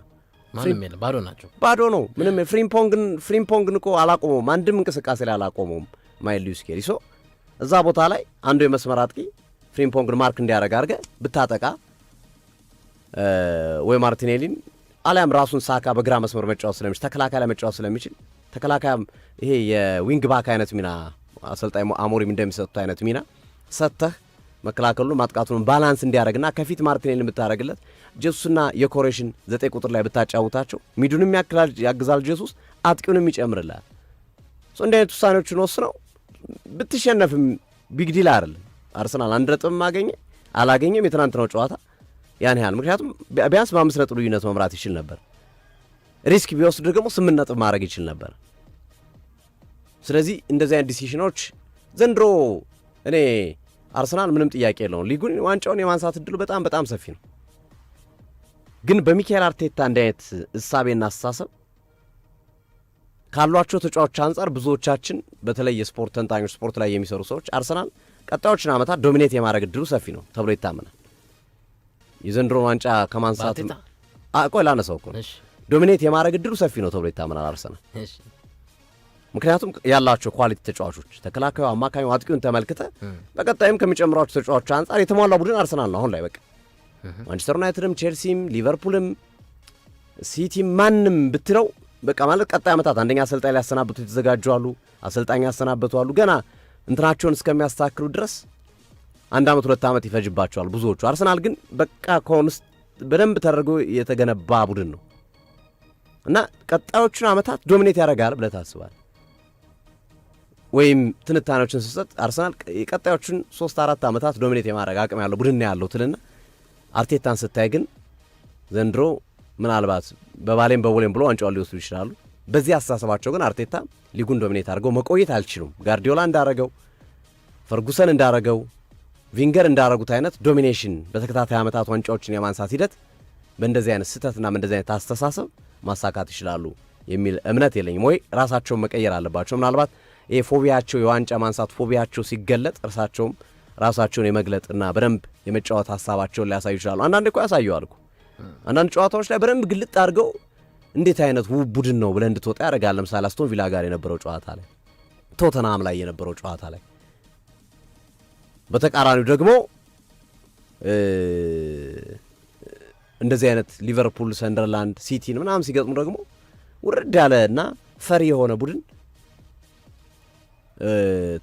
ማንም የለም፣ ባዶ ናቸው፣ ባዶ ነው። ምንም ፍሪምፖንግን እኮ አላቆመውም፣ አንድም እንቅስቃሴ ላይ አላቆመውም ማይልስ ኬሪ። ሶ እዛ ቦታ ላይ አንዱ የመስመር አጥቂ ፍሪምፖንግን ማርክ እንዲያደርግ አድርገህ ብታጠቃ ወይ ማርቲኔሊን አሊያም ራሱን ሳካ በግራ መስመር መጫወት ስለሚችል ተከላካይ ላይ መጫወት ስለሚችል ተከላካይም ይሄ የዊንግ ባክ አይነት ሚና አሰልጣኝ አሞሪም እንደሚሰጡት አይነት ሚና ሰጥተህ መከላከሉን ማጥቃቱን ባላንስ እንዲያደርግና ከፊት ማርቲኔሊን ብታደርግለት ጄሱስና የኮሬሽን 9 ቁጥር ላይ ብታጫውታቸው ሚዱንም ያግዛል ጄሱስ አጥቂውንም ይጨምርላል። እንዲህ አይነት ውሳኔዎችን ወስነው ብትሸነፍም ቢግ ዲል አይደለም። አርሰናል 1 ነጥብ አላገኘም የትናንትናው ጨዋታ ያን ያህል። ምክንያቱም ቢያንስ በ5 ነጥብ ልዩነት መምራት ይችል ነበር። ሪስክ ቢወስድ ደግሞ 8 ነጥብ ማድረግ ይችል ነበር። ስለዚህ እንደዚህ አይነት ዲሲሽኖች ዘንድሮ እኔ አርሰናል ምንም ጥያቄ የለውም ሊጉን ዋንጫውን የማንሳት እድሉ በጣም በጣም ሰፊ ነው። ግን በሚካኤል አርቴታ እንዲህ አይነት እሳቤና አስተሳሰብ ካሏቸው ተጫዋቾች አንጻር ብዙዎቻችን በተለይ የስፖርት ተንታኞች፣ ስፖርት ላይ የሚሰሩ ሰዎች አርሰናል ቀጣዮችን ዓመታት ዶሚኔት የማድረግ እድሉ ሰፊ ነው ተብሎ ይታመናል። የዘንድሮ ዋንጫ ከማንሳት ቆይ ላነሳው እኮ ዶሚኔት የማድረግ እድሉ ሰፊ ነው ተብሎ ይታመናል አርሰናል። ምክንያቱም ያላቸው ኳሊቲ ተጫዋቾች ተከላካዩ፣ አማካኙ፣ አጥቂውን ተመልክተ በቀጣይም ከሚጨምሯቸው ተጫዋቾች አንጻር የተሟላ ቡድን አርሰናል ነው አሁን ላይ። በቃ ማንቸስተር ዩናይትድም ቼልሲም ሊቨርፑልም ሲቲም ማንም ብትለው በቃ ማለት ቀጣይ ዓመታት አንደኛ አሰልጣኝ ሊያሰናብቱ የተዘጋጁ አሉ፣ አሰልጣኝ ያሰናበቱ አሉ። ገና እንትናቸውን እስከሚያስተካክሉ ድረስ 1 ዓመት 2 ዓመት ይፈጅባቸዋል ብዙዎቹ። አርሰናል ግን በቃ ከሆኑስ በደንብ ተደርጎ የተገነባ ቡድን ነው እና ቀጣዮቹን ዓመታት ዶሚኔት ያደርጋል ብለህ ታስባለህ ወይም ትንታኔዎችን ስሰጥ አርሰናል የቀጣዮቹን 3-4 ዓመታት ዶሚኔት የማድረግ አቅም ያለው ቡድን ያለው ትልና አርቴታን ስታይ ግን ዘንድሮ ምናልባት በባሌም በቦሌም ብሎ ዋንጫውን ሊወስዱ ይችላሉ። በዚህ አስተሳሰባቸው ግን አርቴታ ሊጉን ዶሚኔት አድርገው መቆየት አልችሉም። ጋርዲዮላ እንዳረገው፣ ፈርጉሰን እንዳረገው፣ ቪንገር እንዳረጉት አይነት ዶሚኔሽን በተከታታይ ዓመታት ዋንጫዎችን የማንሳት ሂደት በእንደዚህ አይነት ስህተትና በእንደዚህ አይነት አስተሳሰብ ማሳካት ይችላሉ የሚል እምነት የለኝም። ወይ ራሳቸውን መቀየር አለባቸው። ምናልባት ይሄ ፎቢያቸው የዋንጫ ማንሳት ፎቢያቸው ሲገለጥ እርሳቸውም ራሳቸውን የመግለጥና በደንብ የመጫወት ሀሳባቸውን ሊያሳዩ ይችላሉ። አንዳንድ እኮ ያሳየዋል እኮ አንዳንድ ጨዋታዎች ላይ በደንብ ግልጥ አድርገው እንዴት አይነት ውብ ቡድን ነው ብለህ እንድትወጣ ያደርጋል። ለምሳሌ አስቶን ቪላ ጋር የነበረው ጨዋታ ላይ፣ ቶተናም ላይ የነበረው ጨዋታ ላይ። በተቃራኒው ደግሞ እንደዚህ አይነት ሊቨርፑል፣ ሰንደርላንድ፣ ሲቲን ምናምን ሲገጥሙ ደግሞ ውርድ ያለ እና ፈሪ የሆነ ቡድን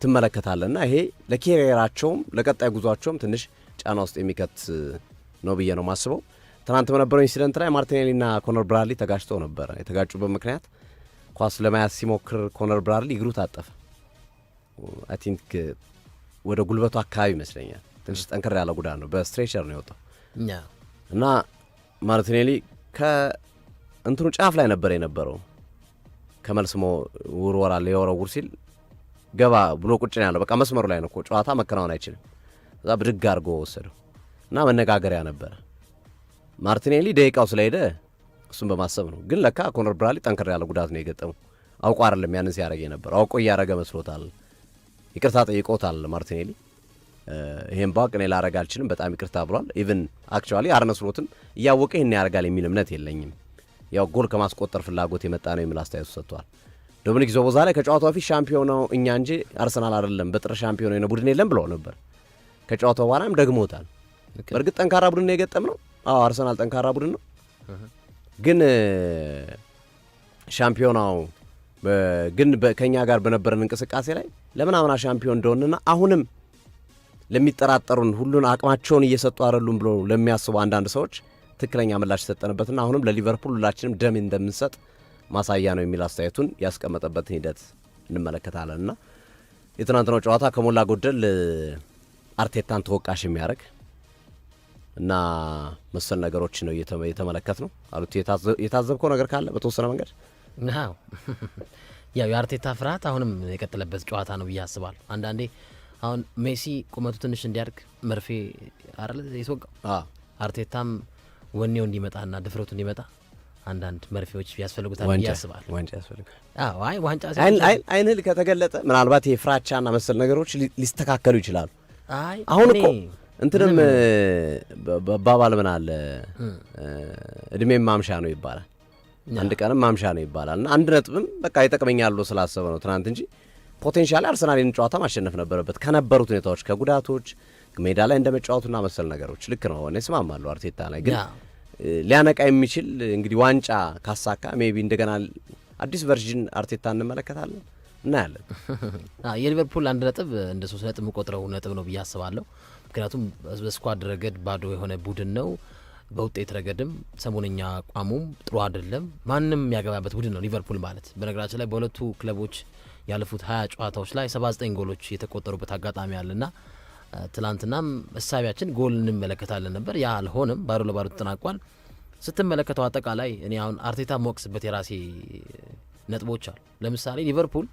ትመለከታለና ይሄ ለኬሪየራቸውም ለቀጣይ ጉዟቸውም ትንሽ ጫና ውስጥ የሚከት ነው ብዬ ነው ማስበው። ትናንት በነበረው ኢንሲደንት ላይ ማርቲኔሊና ኮነር ብራድሊ ተጋጭተው ነበረ። የተጋጩበት ምክንያት ኳስ ለመያዝ ሲሞክር ኮነር ብራድሊ እግሩ ታጠፈ። አይ ቲንክ ወደ ጉልበቱ አካባቢ ይመስለኛል። ትንሽ ጠንከር ያለ ጉዳት ነው። በስትሬቸር ነው የወጣው እና ማርቲኔሊ ከእንትኑ ጫፍ ላይ ነበር የነበረው። ከመልስሞ ውርወራ ሊወረውር ሲል ገባ ብሎ ቁጭ ነው ያለው። በቃ መስመሩ ላይ ነው እኮ ጨዋታ መከናወን አይችልም። እዛ ብድግ አድርጎ ወሰደው እና መነጋገሪያ ነበረ። ማርቲኔሊ ደቂቃው ስለሄደ እሱን በማሰብ ነው። ግን ለካ ኮነር ብራድሊ ጠንከር ያለ ጉዳት ነው የገጠመው። አውቆ አይደለም ያንን ሲያደርግ የነበረው፣ አውቆ እያደረገ መስሎታል። ይቅርታ ጠይቆታል ማርቲኔሊ። ይሄን ባቅ እኔ ላረግ አልችልም በጣም ይቅርታ ብሏል። ኢቭን አክቹዋሊ አርነ ስሎትም እያወቀ ይሄን ያደርጋል የሚል እምነት የለኝም፣ ያው ጎል ከማስቆጠር ፍላጎት የመጣ ነው የሚል አስተያየቱ ሰጥቷል። ዶሚኒክ ዞቦዝላይ ላይ ከጨዋታው በፊት ሻምፒዮን ነው እኛ እንጂ አርሰናል አይደለም፣ በጥር ሻምፒዮን ነው ቡድን የለም ብሎ ነበር። ከጨዋታው በኋላም ደግሞታል። በእርግጥ ጠንካራ ቡድን ነው የገጠም ነው። አዎ አርሰናል ጠንካራ ቡድን ነው፣ ግን ሻምፒዮናው ግን ከኛ ጋር በነበረን እንቅስቃሴ ላይ ለምን አምና ሻምፒዮን እንደሆነና አሁንም ለሚጠራጠሩን ሁሉን አቅማቸውን እየሰጡ አይደሉም ብሎ ለሚያስቡ አንዳንድ ሰዎች ትክክለኛ ምላሽ ሰጠንበትና አሁንም ለሊቨርፑል ሁላችንም ደም እንደምንሰጥ ማሳያ ነው የሚል አስተያየቱን ያስቀመጠበትን ሂደት እንመለከታለንና የትናንትናው ጨዋታ ከሞላ ጎደል አርቴታን ተወቃሽ የሚያደርግ እና መሰል ነገሮች ነው የተመለከት ነው። አሉት የታዘብከው ነገር ካለ በተወሰነ መንገድ ናው ያው የአርቴታ ፍርሃት አሁንም የቀጠለበት ጨዋታ ነው ብዬ አስባለሁ። አንዳንዴ አሁን ሜሲ ቁመቱ ትንሽ እንዲያድግ መርፌ አይደል የተወጋው፣ አርቴታም ወኔው እንዲመጣና ድፍረቱ እንዲመጣ አንዳንድ መርፌዎች ያስፈልጉታል ብዬ አስባለሁ። ዋንጫ ያስፈልጋል። አይ ዋንጫ አይንል ከተገለጠ ምናልባት የፍራቻና መሰል ነገሮች ሊስተካከሉ ይችላሉ። አሁን እኮ እንትንም ባባል ምን አለ እድሜም ማምሻ ነው ይባላል፣ አንድ ቀንም ማምሻ ነው ይባላል። እና አንድ ነጥብም በቃ ይጠቅመኛል ብሎ ስላሰበ ነው ትናንት እንጂ ፖቴንሻሊ አርሰናልን ጨዋታ ማሸነፍ ነበረበት ከነበሩት ሁኔታዎች፣ ከጉዳቶች ሜዳ ላይ እንደመጫወቱና መሰል ነገሮች። ልክ ነው እኔ እስማማለሁ አርቴታ ላይ ግን ሊያነቃ የሚችል እንግዲህ ዋንጫ ካሳካ ሜቢ እንደገና አዲስ ቨርዥን አርቴታ እንመለከታለን እናያለን። የሊቨርፑል አንድ ነጥብ እንደ 3 ነጥብ ቆጥረው ነጥብ ነው ብዬ አስባለሁ። ምክንያቱም በስኳድ ረገድ ባዶ የሆነ ቡድን ነው። በውጤት ረገድም ሰሞነኛ አቋሙም ጥሩ አይደለም። ማንም የሚያገባበት ቡድን ነው ሊቨርፑል ማለት። በነገራችን ላይ በሁለቱ ክለቦች ያለፉት 20 ጨዋታዎች ላይ 79 ጎሎች የተቆጠሩበት አጋጣሚ አለና ትላንትናም እሳቢያችን ጎል እንመለከታለን ነበር። ያ አልሆነም፣ ባዶ ለባዶ ተጠናቋል። ስትመለከተው አጠቃላይ እኔ አሁን አርቴታ መወቅስበት የራሴ ነጥቦች አሉ። ለምሳሌ ሊቨርፑል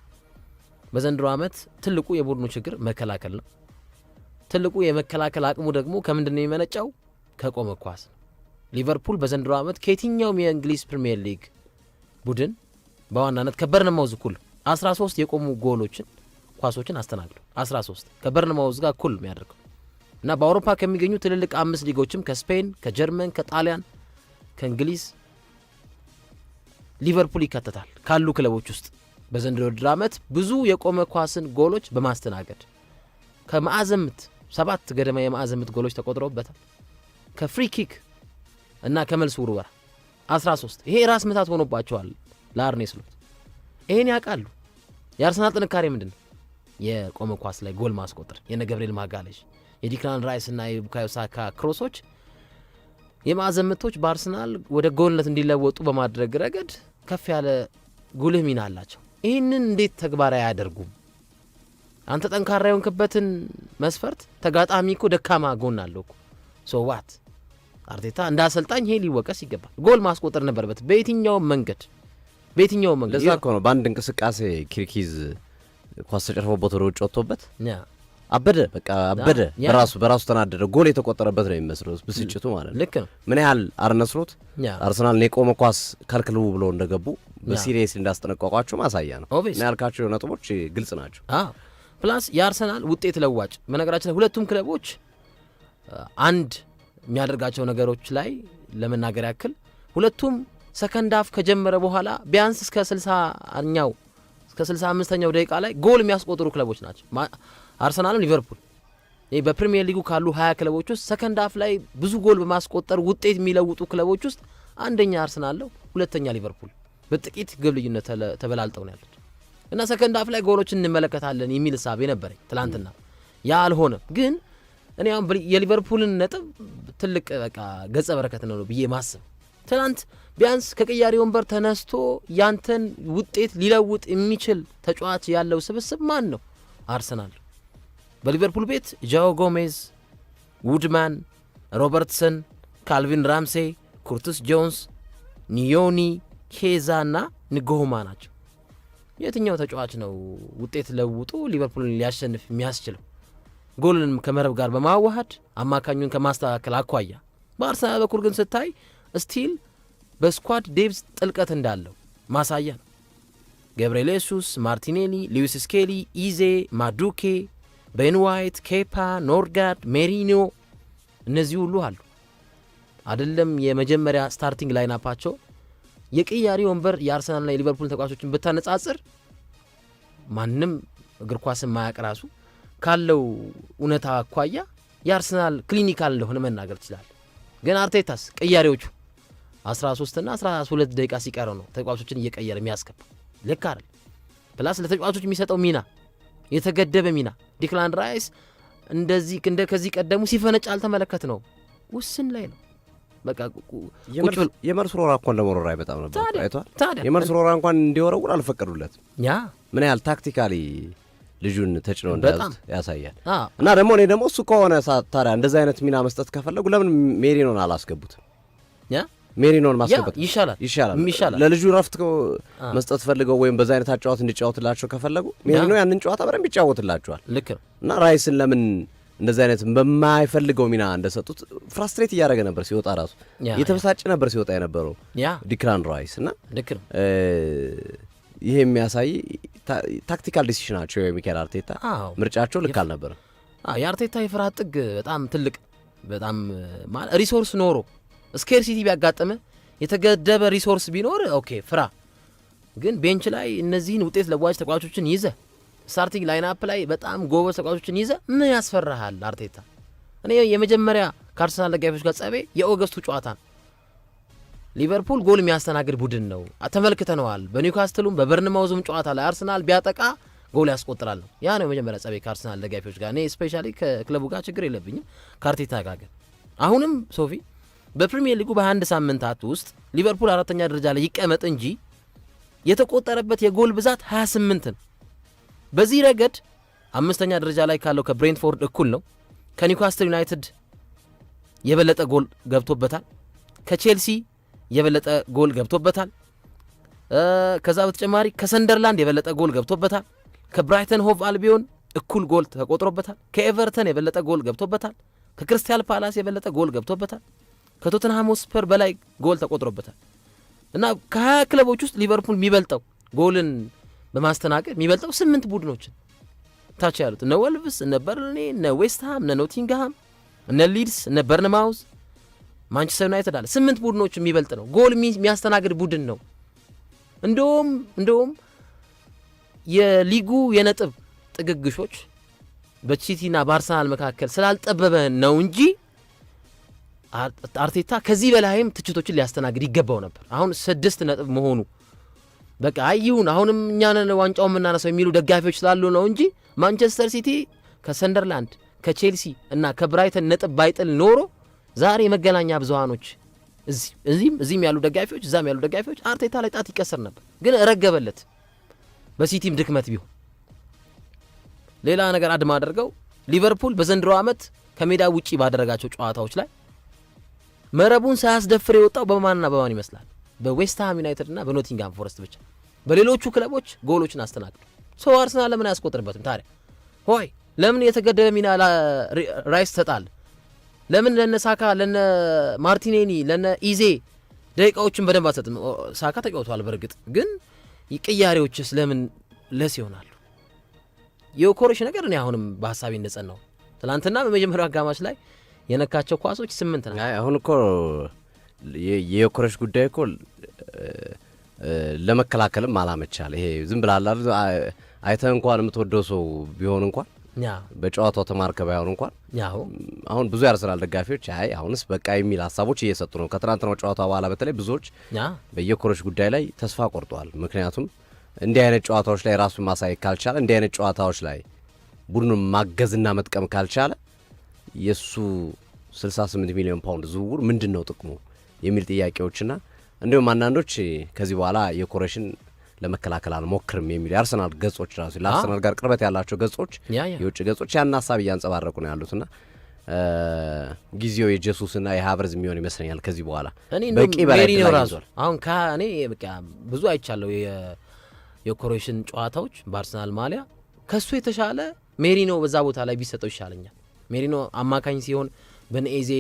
በዘንድሮ ዓመት ትልቁ የቡድኑ ችግር መከላከል ነው። ትልቁ የመከላከል አቅሙ ደግሞ ከምንድን ነው የሚመነጨው? ከቆመ ኳስ ነው። ሊቨርፑል በዘንድሮ ዓመት ከየትኛውም የእንግሊዝ ፕሪሚየር ሊግ ቡድን በዋናነት ከበርንማውዝ እኩል 13 የቆሙ ጎሎችን ኳሶችን አስተናግዷል። 13 ከበርንማውዝ ጋር እኩል የሚያደርገው እና በአውሮፓ ከሚገኙ ትልልቅ 5 ሊጎችም ከስፔን፣ ከጀርመን፣ ከጣሊያን፣ ከእንግሊዝ ሊቨርፑል ይካተታል ካሉ ክለቦች ውስጥ በዘንድሮ ውድድር ዓመት ብዙ የቆመ ኳስን ጎሎች በማስተናገድ ከማዕዘን ምት 7 ገደማ የማዕዘን ምት ጎሎች ተቆጥረውበታል። ከፍሪ ኪክ እና ከመልስ ውርወራ 13። ይሄ ራስ ምታት ሆኖባቸዋል ለአርኔ ስሎት። ይሄን ያውቃሉ። የአርሰናል ጥንካሬ ምንድን ነው? የቆመ ኳስ ላይ ጎል ማስቆጠር። የነ ገብርኤል ማጋሌሽ፣ የዲክላን ራይስ እና የቡካዮ ሳካ ክሮሶች፣ የማዕዘን ምቶች በአርሰናል ወደ ጎልነት እንዲለወጡ በማድረግ ረገድ ከፍ ያለ ጉልህ ሚና አላቸው። ይህንን እንዴት ተግባራዊ አያደርጉም? አንተ ጠንካራ የሆንክበትን መስፈርት ተጋጣሚ እኮ ደካማ ጎን አለው እኮ ሶ ዋት። አርቴታ እንደ አሰልጣኝ ይሄ ሊወቀስ ይገባል። ጎል ማስቆጠር ነበረበት በየትኛውም መንገድ። ለዛ እኮ ነው በአንድ እንቅስቃሴ ኪርኪዝ ኳስ ተጨርፎበት ወደ ውጭ ወጥቶበት አበደ። በቃ አበደ። በራሱ ተናደደ። ጎል የተቆጠረበት ነው የሚመስለው ብስጭቱ ማለት ነው። ልክ ነው። ምን ያህል አርነ ስሎት አርሰናልን የቆመ ኳስ ከልክሉ ብሎ እንደገቡ በሲሪየስ እንዳስጠነቀቋቸው ማሳያ ነው። ምን ያልካቸው ነጥቦች ግልጽ ናቸው። ፕላስ የአርሰናል ውጤት ለዋጭ በነገራችን ላይ ሁለቱም ክለቦች አንድ የሚያደርጋቸው ነገሮች ላይ ለመናገር ያክል ሁለቱም ሰከንድ አፍ ከጀመረ በኋላ ቢያንስ እስከ 60ኛው እስከ 65ኛው ደቂቃ ላይ ጎል የሚያስቆጥሩ ክለቦች ናቸው። አርሰናልም ሊቨርፑል ይሄ በፕሪሚየር ሊጉ ካሉ 20 ክለቦች ውስጥ ሰከንድ አፍ ላይ ብዙ ጎል በማስቆጠር ውጤት የሚለውጡ ክለቦች ውስጥ አንደኛ አርሰናል ነው፣ ሁለተኛ ሊቨርፑል። በጥቂት ግብ ልዩነት ተበላልጠው ነው ያሉት እና ሰከንድ አፍ ላይ ጎሎችን እንመለከታለን የሚል ሐሳብ ነበረኝ ትላንትና። ያ አልሆነም። ግን እኔ አሁን የሊቨርፑልን ነጥብ ትልቅ በቃ ገጸ በረከት ነው ብዬ ማስብ ትናንት ቢያንስ ከቅያሪ ወንበር ተነስቶ ያንተን ውጤት ሊለውጥ የሚችል ተጫዋች ያለው ስብስብ ማን ነው? አርሰናል። በሊቨርፑል ቤት ጃኦ ጎሜዝ፣ ውድማን፣ ሮበርትሰን፣ ካልቪን ራምሴ፣ ኩርትስ ጆንስ፣ ኒዮኒ፣ ኬዛ እና ንጎማ ናቸው። የትኛው ተጫዋች ነው ውጤት ለውጦ ሊቨርፑልን ሊያሸንፍ የሚያስችለው? ጎልን ከመረብ ጋር በማዋሃድ አማካኙን ከማስተካከል አኳያ። በአርሰናል በኩል ግን ስታይ ስቲል በስኳድ ዴቭዝ ጥልቀት እንዳለው ማሳያ ነው። ገብርኤል ሱስ፣ ማርቲኔሊ፣ ሉዊስ ስኬሊ፣ ኢዜ፣ ማዱኬ፣ ቤን ዋይት፣ ኬፓ፣ ኖርጋርድ፣ ሜሪኖ እነዚህ ሁሉ አሉ አይደለም። የመጀመሪያ ስታርቲንግ ላይናፓቸው የቅያሪ ወንበር የአርሰናልና የሊቨርፑል ተጫዋቾችን ብታነጻጽር ማንም እግር ኳስን ማያቅ ራሱ ካለው እውነታ አኳያ የአርሰናል ክሊኒካል እንደሆነ መናገር ይችላል። ግን አርቴታስ ቅያሪዎቹ 13 እና 12 ደቂቃ ሲቀረው ነው ተጫዋቾችን እየቀየረ የሚያስገባ። ልክ አይደል? ፕላስ ለተጫዋቾች የሚሰጠው ሚና የተገደበ ሚና። ዲክላን ራይስ እንደዚህ እንደ ከዚህ ቀደሙ ሲፈነጭ አልተመለከት ነው፣ ውስን ላይ ነው። በቃ የመርስ ሮራ እንኳን ለመሮራ አይመጣም ነበር። ታዲያ የመርስ ሮራ እንኳን እንዲወረውር አልፈቀዱለትም። ያ ምን ያህል ታክቲካሊ ልጁን ተጭነው እንዳሉት ያሳያል። እና ደግሞ እኔ ደግሞ እሱ ከሆነ ታዲያ እንደዚህ አይነት ሚና መስጠት ከፈለጉ ለምን ሜሪኖን አላስገቡትም? ያ ሜሪኖን ማስገባት ይሻላል። ለልጁ ረፍት መስጠት ፈልገው ወይም በዛ አይነት አጫዋት እንዲጫወትላቸው ከፈለጉ ሜሪኖ ያንን ጨዋታ በደንብ ይጫወትላቸዋል። ልክ ነው። እና ራይስን ለምን እንደዚህ አይነት በማይፈልገው ሚና እንደሰጡት ፍራስትሬት እያደረገ ነበር ሲወጣ፣ ራሱ እየተበሳጨ ነበር ሲወጣ የነበረው ዲክላን ራይስ። እና ልክ ነው። ይሄ የሚያሳይ ታክቲካል ዲሲሽናቸው የሚካኤል አርቴታ ምርጫቸው ልክ አልነበረም። የአርቴታ የፍርሃት ጥግ በጣም ትልቅ፣ በጣም ሪሶርስ ኖሮ ስኬርሲቲ ቢያጋጥመ የተገደበ ሪሶርስ ቢኖር ኦኬ ፍራ። ግን ቤንች ላይ እነዚህን ውጤት ለዋጭ ተጫዋቾችን ይዘ ስታርቲንግ ላይንአፕ ላይ በጣም ጎበዝ ተጫዋቾችን ይዘ ምን ያስፈራሃል አርቴታ? እኔ የመጀመሪያ ከአርሰናል ደጋፊዎች ጋር ጸቤ የኦገስቱ ጨዋታ ነው። ሊቨርፑል ጎል የሚያስተናግድ ቡድን ነው፣ ተመልክተነዋል። በኒውካስትሉም በበርንማውዝም ጨዋታ ላይ አርሰናል ቢያጠቃ ጎል ያስቆጥራል ነው። ያ ነው የመጀመሪያ ጸቤ ከአርሰናል ደጋፊዎች ጋር። እኔ ስፔሻሊ ከክለቡ ጋር ችግር የለብኝም፣ ከአርቴታ ጋር ግን አሁንም ሶፊ በፕሪሚየር ሊጉ በ21 ሳምንታት ውስጥ ሊቨርፑል 4ኛ ደረጃ ላይ ይቀመጥ እንጂ የተቆጠረበት የጎል ብዛት 28 ነው። በዚህ ረገድ 5ኛ ደረጃ ላይ ካለው ከብሬንትፎርድ እኩል ነው። ከኒውካስትል ዩናይትድ የበለጠ ጎል ገብቶበታል። ከቼልሲ የበለጠ ጎል ገብቶበታል። ከዛ በተጨማሪ ከሰንደርላንድ የበለጠ ጎል ገብቶበታል። ከብራይተን ሆቭ አልቢዮን እኩል ጎል ተቆጥሮበታል። ከኤቨርተን የበለጠ ጎል ገብቶበታል። ከክሪስታል ፓላስ የበለጠ ጎል ገብቶበታል። ከቶተንሃም ስፐር በላይ ጎል ተቆጥሮበታል። እና ከ20 ክለቦች ውስጥ ሊቨርፑል የሚበልጠው ጎልን በማስተናገድ የሚበልጠው 8 ቡድኖችን ታች ያሉት እነ ወልቭስ፣ እነ በርንሌ፣ እነ ዌስትሃም፣ እነ ኖቲንግሃም፣ እነ ሊድስ፣ እነ በርንማውዝ፣ ማንቸስተር ዩናይትድ አለ 8 ቡድኖች የሚበልጥ ነው። ጎል የሚያስተናግድ ቡድን ነው። እንደውም የሊጉ የነጥብ ጥግግሾች በሲቲና በአርሰናል መካከል ስላልጠበበ ነው እንጂ አርቴታ ከዚህ በላይም ትችቶችን ሊያስተናግድ ይገባው ነበር። አሁን 6 ነጥብ መሆኑ በቃ አይሁን አሁንም እኛ ነን ዋንጫው የምናነሳው የሚሉ ደጋፊዎች ስላሉ ነው እንጂ ማንቸስተር ሲቲ ከሰንደርላንድ ከቼልሲ እና ከብራይተን ነጥብ ባይጥል ኖሮ ዛሬ የመገናኛ ብዙሃኖች እዚህም ያሉ ደጋፊዎች እዛም ያሉ ደጋፊዎች አርቴታ ላይ ጣት ይቀሰር ነበር። ግን ረገበለት። በሲቲም ድክመት ቢሆን ሌላ ነገር አድማ አድርገው ሊቨርፑል በዘንድሮ ዓመት ከሜዳ ውጪ ባደረጋቸው ጨዋታዎች ላይ መረቡን ሳያስደፍር የወጣው በማንና በማን ይመስላል? በዌስትሃም ዩናይትድ እና በኖቲንግሃም ፎረስት ብቻ። በሌሎቹ ክለቦች ጎሎችን አስተናግዱ። ሰው አርሰናል ለምን አያስቆጥርበትም ታዲያ? ሆይ ለምን የተገደበ ሚና ራይስ ተጣል? ለምን ለነ ሳካ ለነ ማርቲኔሊ ለነ ኢዜ ደቂቃዎችን በደንብ አትሰጥም? ሳካ ተጫውቷል በርግጥ ግን ቅያሬዎችስ ለምን ለስ ይሆናሉ? የኮረሽ ነገር እኔ አሁንም በሀሳቤ እንደጸናው ትናንትና በመጀመሪያው አጋማሽ ላይ የነካቸው ኳሶች 8 ናቸው። አሁን እኮ የኮረሽ ጉዳይ እኮ ለመከላከልም አላመቻል። ይሄ ዝም ብላላ አይተህ እንኳን የምትወደው ሰው ቢሆን እንኳን በጨዋታው ተማርከ ባይሆን እንኳን አሁን ብዙ ያርሰናል ደጋፊዎች አሁንስ በቃ የሚል ሀሳቦች እየሰጡ ነው። ከትናንትናው ጨዋታ በኋላ በተለይ ብዙዎች በየኮረሽ ጉዳይ ላይ ተስፋ ቆርጠዋል። ምክንያቱም እንዲህ አይነት ጨዋታዎች ላይ ራሱን ማሳየት ካልቻለ፣ እንዲህ አይነት ጨዋታዎች ላይ ቡድኑን ማገዝና መጥቀም ካልቻለ የሱ 68 ሚሊዮን ፓውንድ ዝውውር ምንድን ነው ጥቅሙ የሚል ጥያቄዎችና እንዲሁም አንዳንዶች ከዚህ በኋላ የኮረሽን ለመከላከል አልሞክርም የሚል የአርሰናል ገጾች ራሱ ለአርሰናል ጋር ቅርበት ያላቸው ገጾች የውጭ ገጾች ያን ሀሳብ እያንጸባረቁ ነው ያሉትና ጊዜው የጀሱስና የሃቨርዝ የሚሆን ይመስለኛል ከዚህ በኋላ በቂ በላይ ራሱ አሁን ከእኔ በቃ ብዙ አይቻለሁ የኮሬሽን ጨዋታዎች በአርሰናል ማሊያ ከሱ የተሻለ ሜሪኖ በዛ ቦታ ላይ ቢሰጠው ይሻለኛል። ሜሪኖ አማካኝ ሲሆን በነኤዜ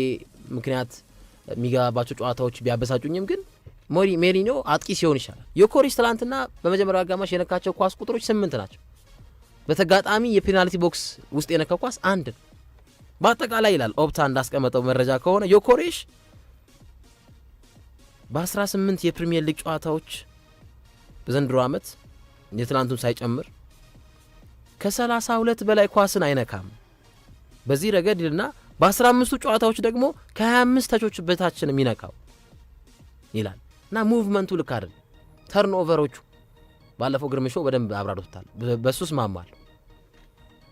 ምክንያት የሚገባባቸው ጨዋታዎች ቢያበሳጩኝም ግን ሜሪኖ አጥቂ ሲሆን ይሻላል። የኮሬሽ ትላንትና በመጀመሪያው አጋማሽ የነካቸው ኳስ ቁጥሮች 8 ናቸው። በተጋጣሚ የፔናልቲ ቦክስ ውስጥ የነካው ኳስ 1 ነው። በአጠቃላይ ይላል ኦፕታ እንዳስቀመጠው መረጃ ከሆነ የኮሬሽ በ18 የፕሪሚየር ሊግ ጨዋታዎች በዘንድሮ ዓመት የትላንቱን ሳይጨምር ከ32 በላይ ኳስን አይነካም። በዚህ ረገድ ይልና በ15ቱ ጨዋታዎች ደግሞ ከ25 ተቾች በታችን የሚነካው ይላል እና ሙቭመንቱ ልክ አይደል። ተርን ኦቨሮቹ ባለፈው ግርምሾ በደንብ አብራርቶታል። በሱስ ማማል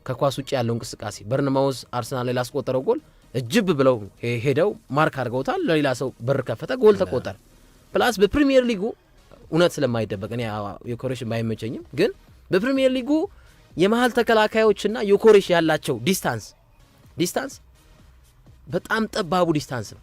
ከኳስ ውጭ ያለው እንቅስቃሴ በርንማውዝ አርሰናል ላይ ላስቆጠረው ጎል እጅብ ብለው ሄደው ማርክ አድርገውታል። ለሌላ ሰው በር ከፈተ፣ ጎል ተቆጠረ። ፕላስ በፕሪሚየር ሊጉ እውነት ስለማይደበቅ እኔ የኮሬሽን ባይመቸኝም ግን በፕሪሚየር ሊጉ የመሀል ተከላካዮችና የኮሬሽ ያላቸው ዲስታንስ በጣም ጠባቡ ዲስታንስ ነው።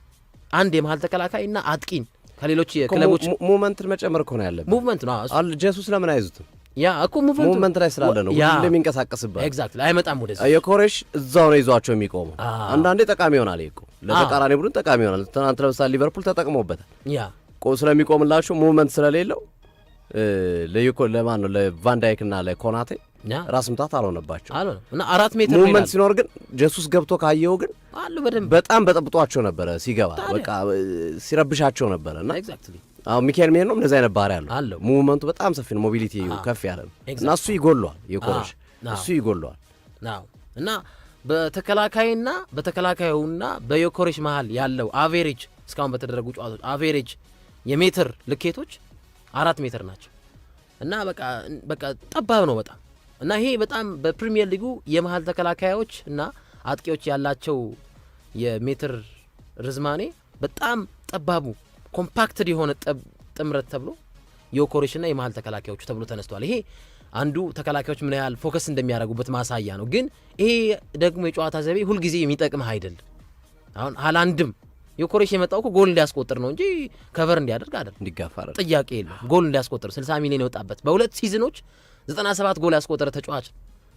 አንድ የመሀል ተከላካይና አጥቂን ከሌሎች ክለቦች ሙቭመንትን መጨመር እኮ ነው ያለብን። ሙቭመንት ነው አል ጀሱስ ለምን አይዙትም? ያ እኮ ሙቭመንት ላይ ስላለ ነው ሁሉ የሚንቀሳቀስበት። ኤግዛክትሊ አይመጣም ወደዚህ። የኮሬሽ እዛው ነው ይዟቸው የሚቆመው። አንዳንዴ ጠቃሚ ይሆናል እኮ ለተቃራኒ ቡድን ጠቃሚ ይሆናል። ትናንት ለምሳሌ ሊቨርፑል ተጠቅሞበታል። ያ ስለሚቆምላቸው ሙቭመንት ስለሌለው ለማን ነው ለቫንዳይክ እና ለኮናቴ ራስ ምታት አልሆነባቸው እና 4 ሜትር ሙቭመንት ሲኖር ግን ጀሱስ ገብቶ ካየው ግን አሉ በደንብ በጣም በጠብጧቸው ነበረ ሲገባ በቃ ሲረብሻቸው ነበረ እና ኤግዛክትሊ አሁን ሚካኤል ሜሪኖ እንደዛ አይነት ባህሪ አለው። ሙቭመንቱ በጣም ሰፊ ነው፣ ሞቢሊቲ ከፍ ያለ ነው እና እሱ ይጎለዋል። የኮሬሽ እሱ ይጎለዋል እና በተከላካይና በተከላካዩና በየኮሬሽ መሀል ያለው አቬሬጅ እስካሁን በተደረጉ ጨዋታዎች አቬሬጅ የሜትር ልኬቶች 4 ሜትር ናቸው እና በቃ ጠባብ ነው በጣም እና ይሄ በጣም በፕሪሚየር ሊጉ የመሀል ተከላካዮች እና አጥቂዎች ያላቸው የሜትር ርዝማኔ በጣም ጠባቡ ኮምፓክትድ የሆነ ጥምረት ተብሎ የኮሬሽና የመሀል ተከላካዮቹ ተብሎ ተነስቷል። ይሄ አንዱ ተከላካዮች ምን ያህል ፎከስ እንደሚያደርጉበት ማሳያ ነው። ግን ይሄ ደግሞ የጨዋታ ዘይቤ ሁልጊዜ የሚጠቅምህ አይደለም። አሁን ሃላንድም የኮሬሽ የመጣው እኮ ጎል እንዲያስቆጥር ነው እንጂ ከቨር እንዲያደርግ አይደል። እንዲጋፋ ጥያቄ የለም። ጎል እንዲያስቆጥር 60 ሚሊዮን የወጣበት በሁለት ሲዝኖች 97 ጎል ያስቆጠረ ተጫዋች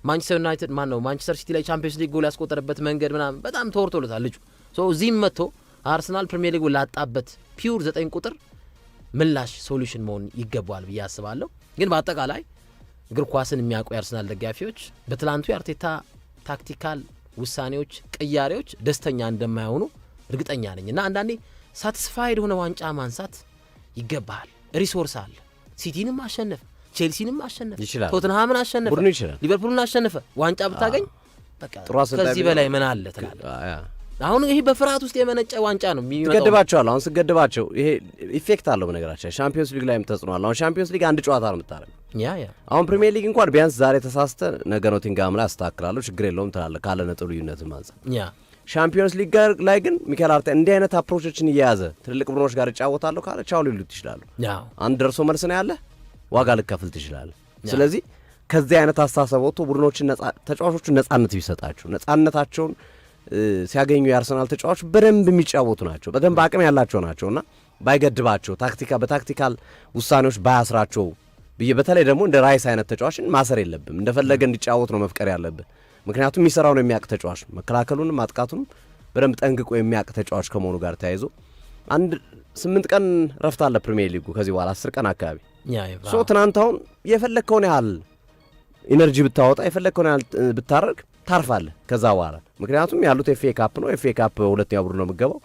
ማንቸስተር ዩናይትድ ማንቸስተር ሲቲ ላይ ቻምፒየንስ ሊግ ጎል ያስቆጠረበት መንገድ ምናምን በጣም ተወርቶለታል ልጁ። እዚህም መጥቶ አርሰናል ፕሪሚየር ሊጉ ላጣበት ፒውር 9 ቁጥር ምላሽ ሶሉሽን መሆን ይገባዋል ብዬ አስባለሁ። ግን በአጠቃላይ እግር ኳስን የሚያውቁ የአርሰናል ደጋፊዎች በትላንቱ የአርቴታ ታክቲካል ውሳኔዎች፣ ቅያሬዎች ደስተኛ እንደማይሆኑ እርግጠኛ ነኝ እና አንዳንዴ ሳቲስፋይድ ሆነ ዋንጫ ማንሳት ይገባሃል። ሪሶርስ አለ። ሲቲንም አሸነፈ፣ ቼልሲንም አሸነፈ፣ ቶትንሃምን አሸነፈ፣ ሊቨርፑልን አሸነፈ። ዋንጫ ብታገኝ በቃ ከዚህ በላይ ምን አለ ትላለህ? አሁን ይሄ በፍርሃት ውስጥ የመነጨ ዋንጫ ነው የሚመጣው። ትገድባቸዋል። አሁን ስገድባቸው ይሄ ኢፌክት አለው። በነገራችን ሻምፒዮንስ ሊግ ላይም ተጽዕኖ አለው። አሁን ሻምፒዮንስ ሊግ አንድ ጨዋታ ነው የምታረገው። አሁን ፕሪሚየር ሊግ እንኳን ቢያንስ ዛሬ ተሳስተ ነገ ኖቲንግሃም ላይ አስተካክላለሁ ችግር የለውም ትላለህ ካለ ነጥብ ልዩነትም አንጻር። ሻምፒዮንስ ሊግ ላይ ግን ሚካኤል አርቴታ እንዲህ አይነት አፕሮቾችን እየያዘ ትልልቅ ቡድኖች ጋር እጫወታለሁ ካለ ቻው ሊሉት ይችላሉ። አንድ ደርሶ መልስ ነው ያለ ዋጋ ልከፍል ትችላለህ። ስለዚህ ከዚህ አይነት አስተሳሰብ ወጥቶ ቡድኖችን ተጫዋቾቹን ነጻነት ቢሰጣቸው ነጻነታቸውን ሲያገኙ የአርሰናል ተጫዋቾች በደንብ የሚጫወቱ ናቸው፣ በደንብ አቅም ያላቸው ናቸውና ባይገድባቸው በታክቲካል ውሳኔዎች ባያስራቸው ብዬ በተለይ ደግሞ እንደ ራይስ አይነት ተጫዋችን ማሰር የለብም። እንደፈለገ እንዲጫወት ነው መፍቀር ያለብን። ምክንያቱም የሚሰራው ነው የሚያውቅ ተጫዋች መከላከሉንም ማጥቃቱንም በደንብ ጠንቅቆ የሚያውቅ ተጫዋች ከመሆኑ ጋር ተያይዞ አንድ 8 ቀን ረፍት አለ ፕሪሚየር ሊጉ ከዚህ በኋላ 10 ቀን አካባቢ ትናንት አሁን የፈለግከውን ያህል ኢነርጂ ብታወጣ የፈለግከውን ያህል ብታረግ ታርፋለህ ከዛ በኋላ። ምክንያቱም ያሉት ኤፍኤ ካፕ ነው። ኤፍኤ ካፕ ሁለተኛ ቡድን ነው የምገባው።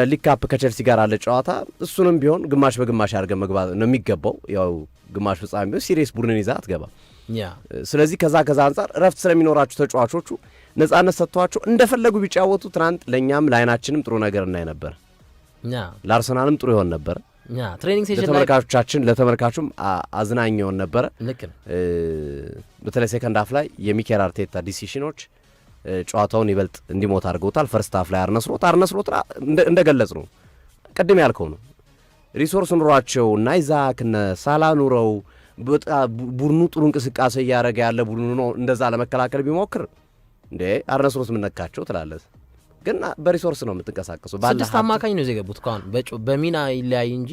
ሊግ ካፕ ከቸልሲ ጋር አለ ጨዋታ። እሱንም ቢሆን ግማሽ በግማሽ አድርገን መግባት ነው የሚገባው። ያው ግማሽ ፍጻሜ ቢሆን ሲሪየስ ቡድንን ይዛ አትገባ። ስለዚህ ከዛ አንጻር ረፍት ስለሚኖራቸው ተጫዋቾቹ ነጻነት ሰጥቷቸው እንደፈለጉ ቢጫወቱ ትናንት ለእኛም ለአይናችንም ጥሩ ነገር እናይ ነበር፣ ለአርሰናልም ጥሩ ይሆን ነበር። ትሬኒንግ ሴሽን ለተመልካቾቻችን ለተመልካቹም አዝናኝ ይሆን ነበረ። በተለይ ሴከንድ ሃፍ ላይ የሚካኤል አርቴታ ዲሲሽኖች ጨዋታውን ይበልጥ እንዲሞት አድርገውታል። ፈርስት ሃፍ ላይ አርነ ስሎት እንደገለጽ ነው ቅድም ያልከው ነው ሪሶርስ ኑሯቸው እና ኢዛክ እነ ሳላ ኑረው ቡድኑ ጥሩ እንቅስቃሴ እያደረገ ያለ ቡድኑ ነው እንደዛ ለመከላከል ቢሞክር እንዴ አርነ ስሎት ምን ነካቸው ትላለህ? ግን በሪሶርስ ነው የምትንቀሳቀሱ። 6 አማካኝ ነው የገቡት ካሁን በሚና ይለያይ እንጂ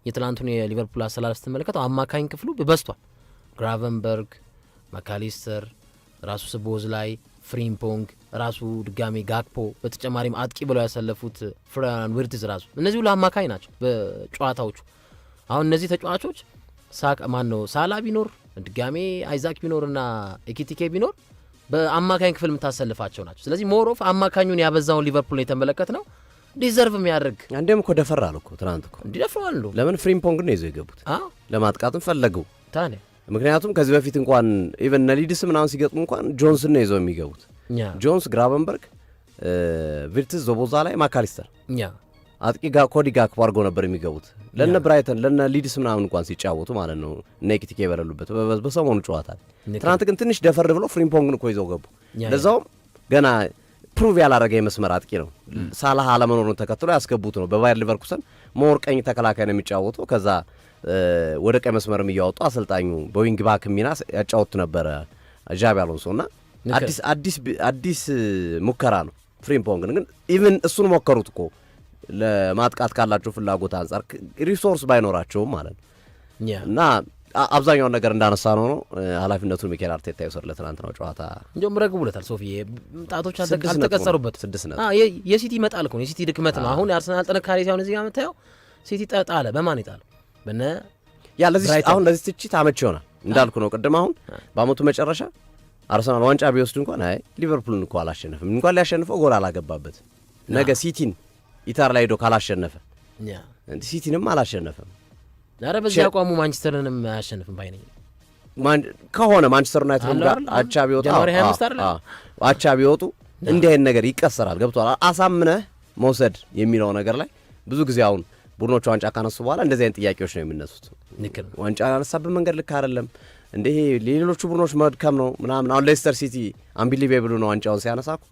የትላንቱን የሊቨርፑል አሰላለፍ ስትመለከተው አማካኝ ክፍሉ በዝቷል። ግራቨንበርግ፣ ማካሊስተር፣ ራሱ ስቦዝ ላይ ፍሪምፖንግ፣ ራሱ ድጋሜ ጋክፖ፣ በተጨማሪም አጥቂ ብለው ያሰለፉት ፍሎሪያን ዊርትዝ ራሱ እነዚህ ሁሉ አማካኝ ናቸው በጨዋታዎቹ። አሁን እነዚህ ተጫዋቾች ሳላ ቢኖር ድጋሜ አይዛክ ቢኖርና ኤኪቲኬ ቢኖር በአማካኝ ክፍል የምታሰልፋቸው ናቸው። ስለዚህ ሞሮፍ አማካኙን ያበዛውን ሊቨርፑል የተመለከት ነው ዲዘርቭ የሚያደርግ አንዴም እኮ ደፈራ አለ እኮ ትናንት እኮ እንዲደፍረዋል ነው። ለምን ፍሪምፖንግ ነው ይዘው የገቡት? ለማጥቃትም ፈለጉ ታዲያ። ምክንያቱም ከዚህ በፊት እንኳን ኢቨን ነሊድስ ምናምን ሲገጥሙ እንኳን ጆንስን ነው ይዘው የሚገቡት። ጆንስ፣ ግራቨንበርግ፣ ቪርትዝ፣ ዞቦዛ ላይ ማካሊስተር አጥቂ ኮዲ ጋክፖ አድርገው ነበር የሚገቡት ለነ ብራይተን ለነ ሊድስ ምናምን እንኳን ሲጫወቱ ማለት ነው እነ ኤኪቲኬ የበረሉበት በሰሞኑ ጨዋታ። ትናንት ግን ትንሽ ደፈር ብለው ፍሪምፖንግን እኮ ይዘው ገቡ። ለዛውም ገና ፕሩቭ ያላረገ የመስመር አጥቂ ነው። ሳላህ አለመኖሩን ተከትሎ ያስገቡት ነው። በባየር ሊቨርኩሰን ሞር ቀኝ ተከላካይ ነው የሚጫወተው። ከዛ ወደ ቀኝ መስመርም እያወጡ አሰልጣኙ በዊንግ ባክ ሚና ያጫወቱ ነበረ ዣቢ አሎንሶ እና አዲስ ሙከራ ነው። ፍሪምፖንግን ግን ኢቭን እሱን ሞከሩት እኮ ለማጥቃት ካላቸው ፍላጎት አንጻር ሪሶርስ ባይኖራቸውም ማለት ነው እና አብዛኛውን ነገር እንዳነሳ ነው ኃላፊነቱን ሚኬል አርቴታ ይወስድ። ለትናንትናው ጨዋታ እንዲሁም ረግቡለታል። ሶፊ ጣቶች አልተቀጸሩበት። የሲቲ መጣል ነው የሲቲ ድክመት ነው። አሁን የአርሰናል ጥንካሬ ሳይሆን እዚህ ጋር የምታየው ሲቲ ጣለ። በማን ይጣለው? በነ አሁን ለዚህ ትችት አመች ይሆናል እንዳልኩ ነው ቅድም። አሁን በአመቱ መጨረሻ አርሰናል ዋንጫ ቢወስድ እንኳን አይ ሊቨርፑልን እንኳን አላሸነፍም እንኳን ሊያሸንፈው ጎል አላገባበት ነገ ሲቲን ኢታር ላይ ሄዶ ካላሸነፈ ሲቲንም አላሸነፈም። ዛሬ በዚህ አቋሙ ማንቸስተርንም አያሸንፍም ባይነኝ ከሆነ ማንቸስተር ዩናይትድ ጋር አቻ ቢወጡ እንዲህ አይነት ነገር ይቀሰራል። ገብቷል። አሳምነህ መውሰድ የሚለው ነገር ላይ ብዙ ጊዜ አሁን ቡድኖቹ ዋንጫ ካነሱ በኋላ እንደዚህ አይነት ጥያቄዎች ነው የሚነሱት። ዋንጫ ያነሳበት መንገድ ልክ አይደለም እንደ ይሄ ሌሎቹ ቡድኖች መድከም ነው ምናምን። አሁን ሌስተር ሲቲ አንቢሊቬብል ነው ዋንጫውን ሲያነሳኩ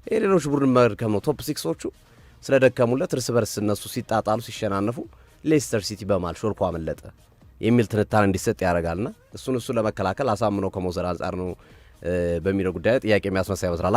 ይሄ ሌሎቹ ቡድን መድከም ነው። ቶፕ ሲክሶቹ ስለደከሙለት እርስ በርስ እነሱ ሲጣጣሉ ሲሸናነፉ ሌስተር ሲቲ በማል ሾልኮ አመለጠ የሚል ትንታኔ እንዲሰጥ ያደርጋልና እሱን ለመከላከል አሳምነው ከመውሰድ አንጻር ነው በሚለው ጉዳይ ጥያቄ የሚያስነሳ ይመስላል።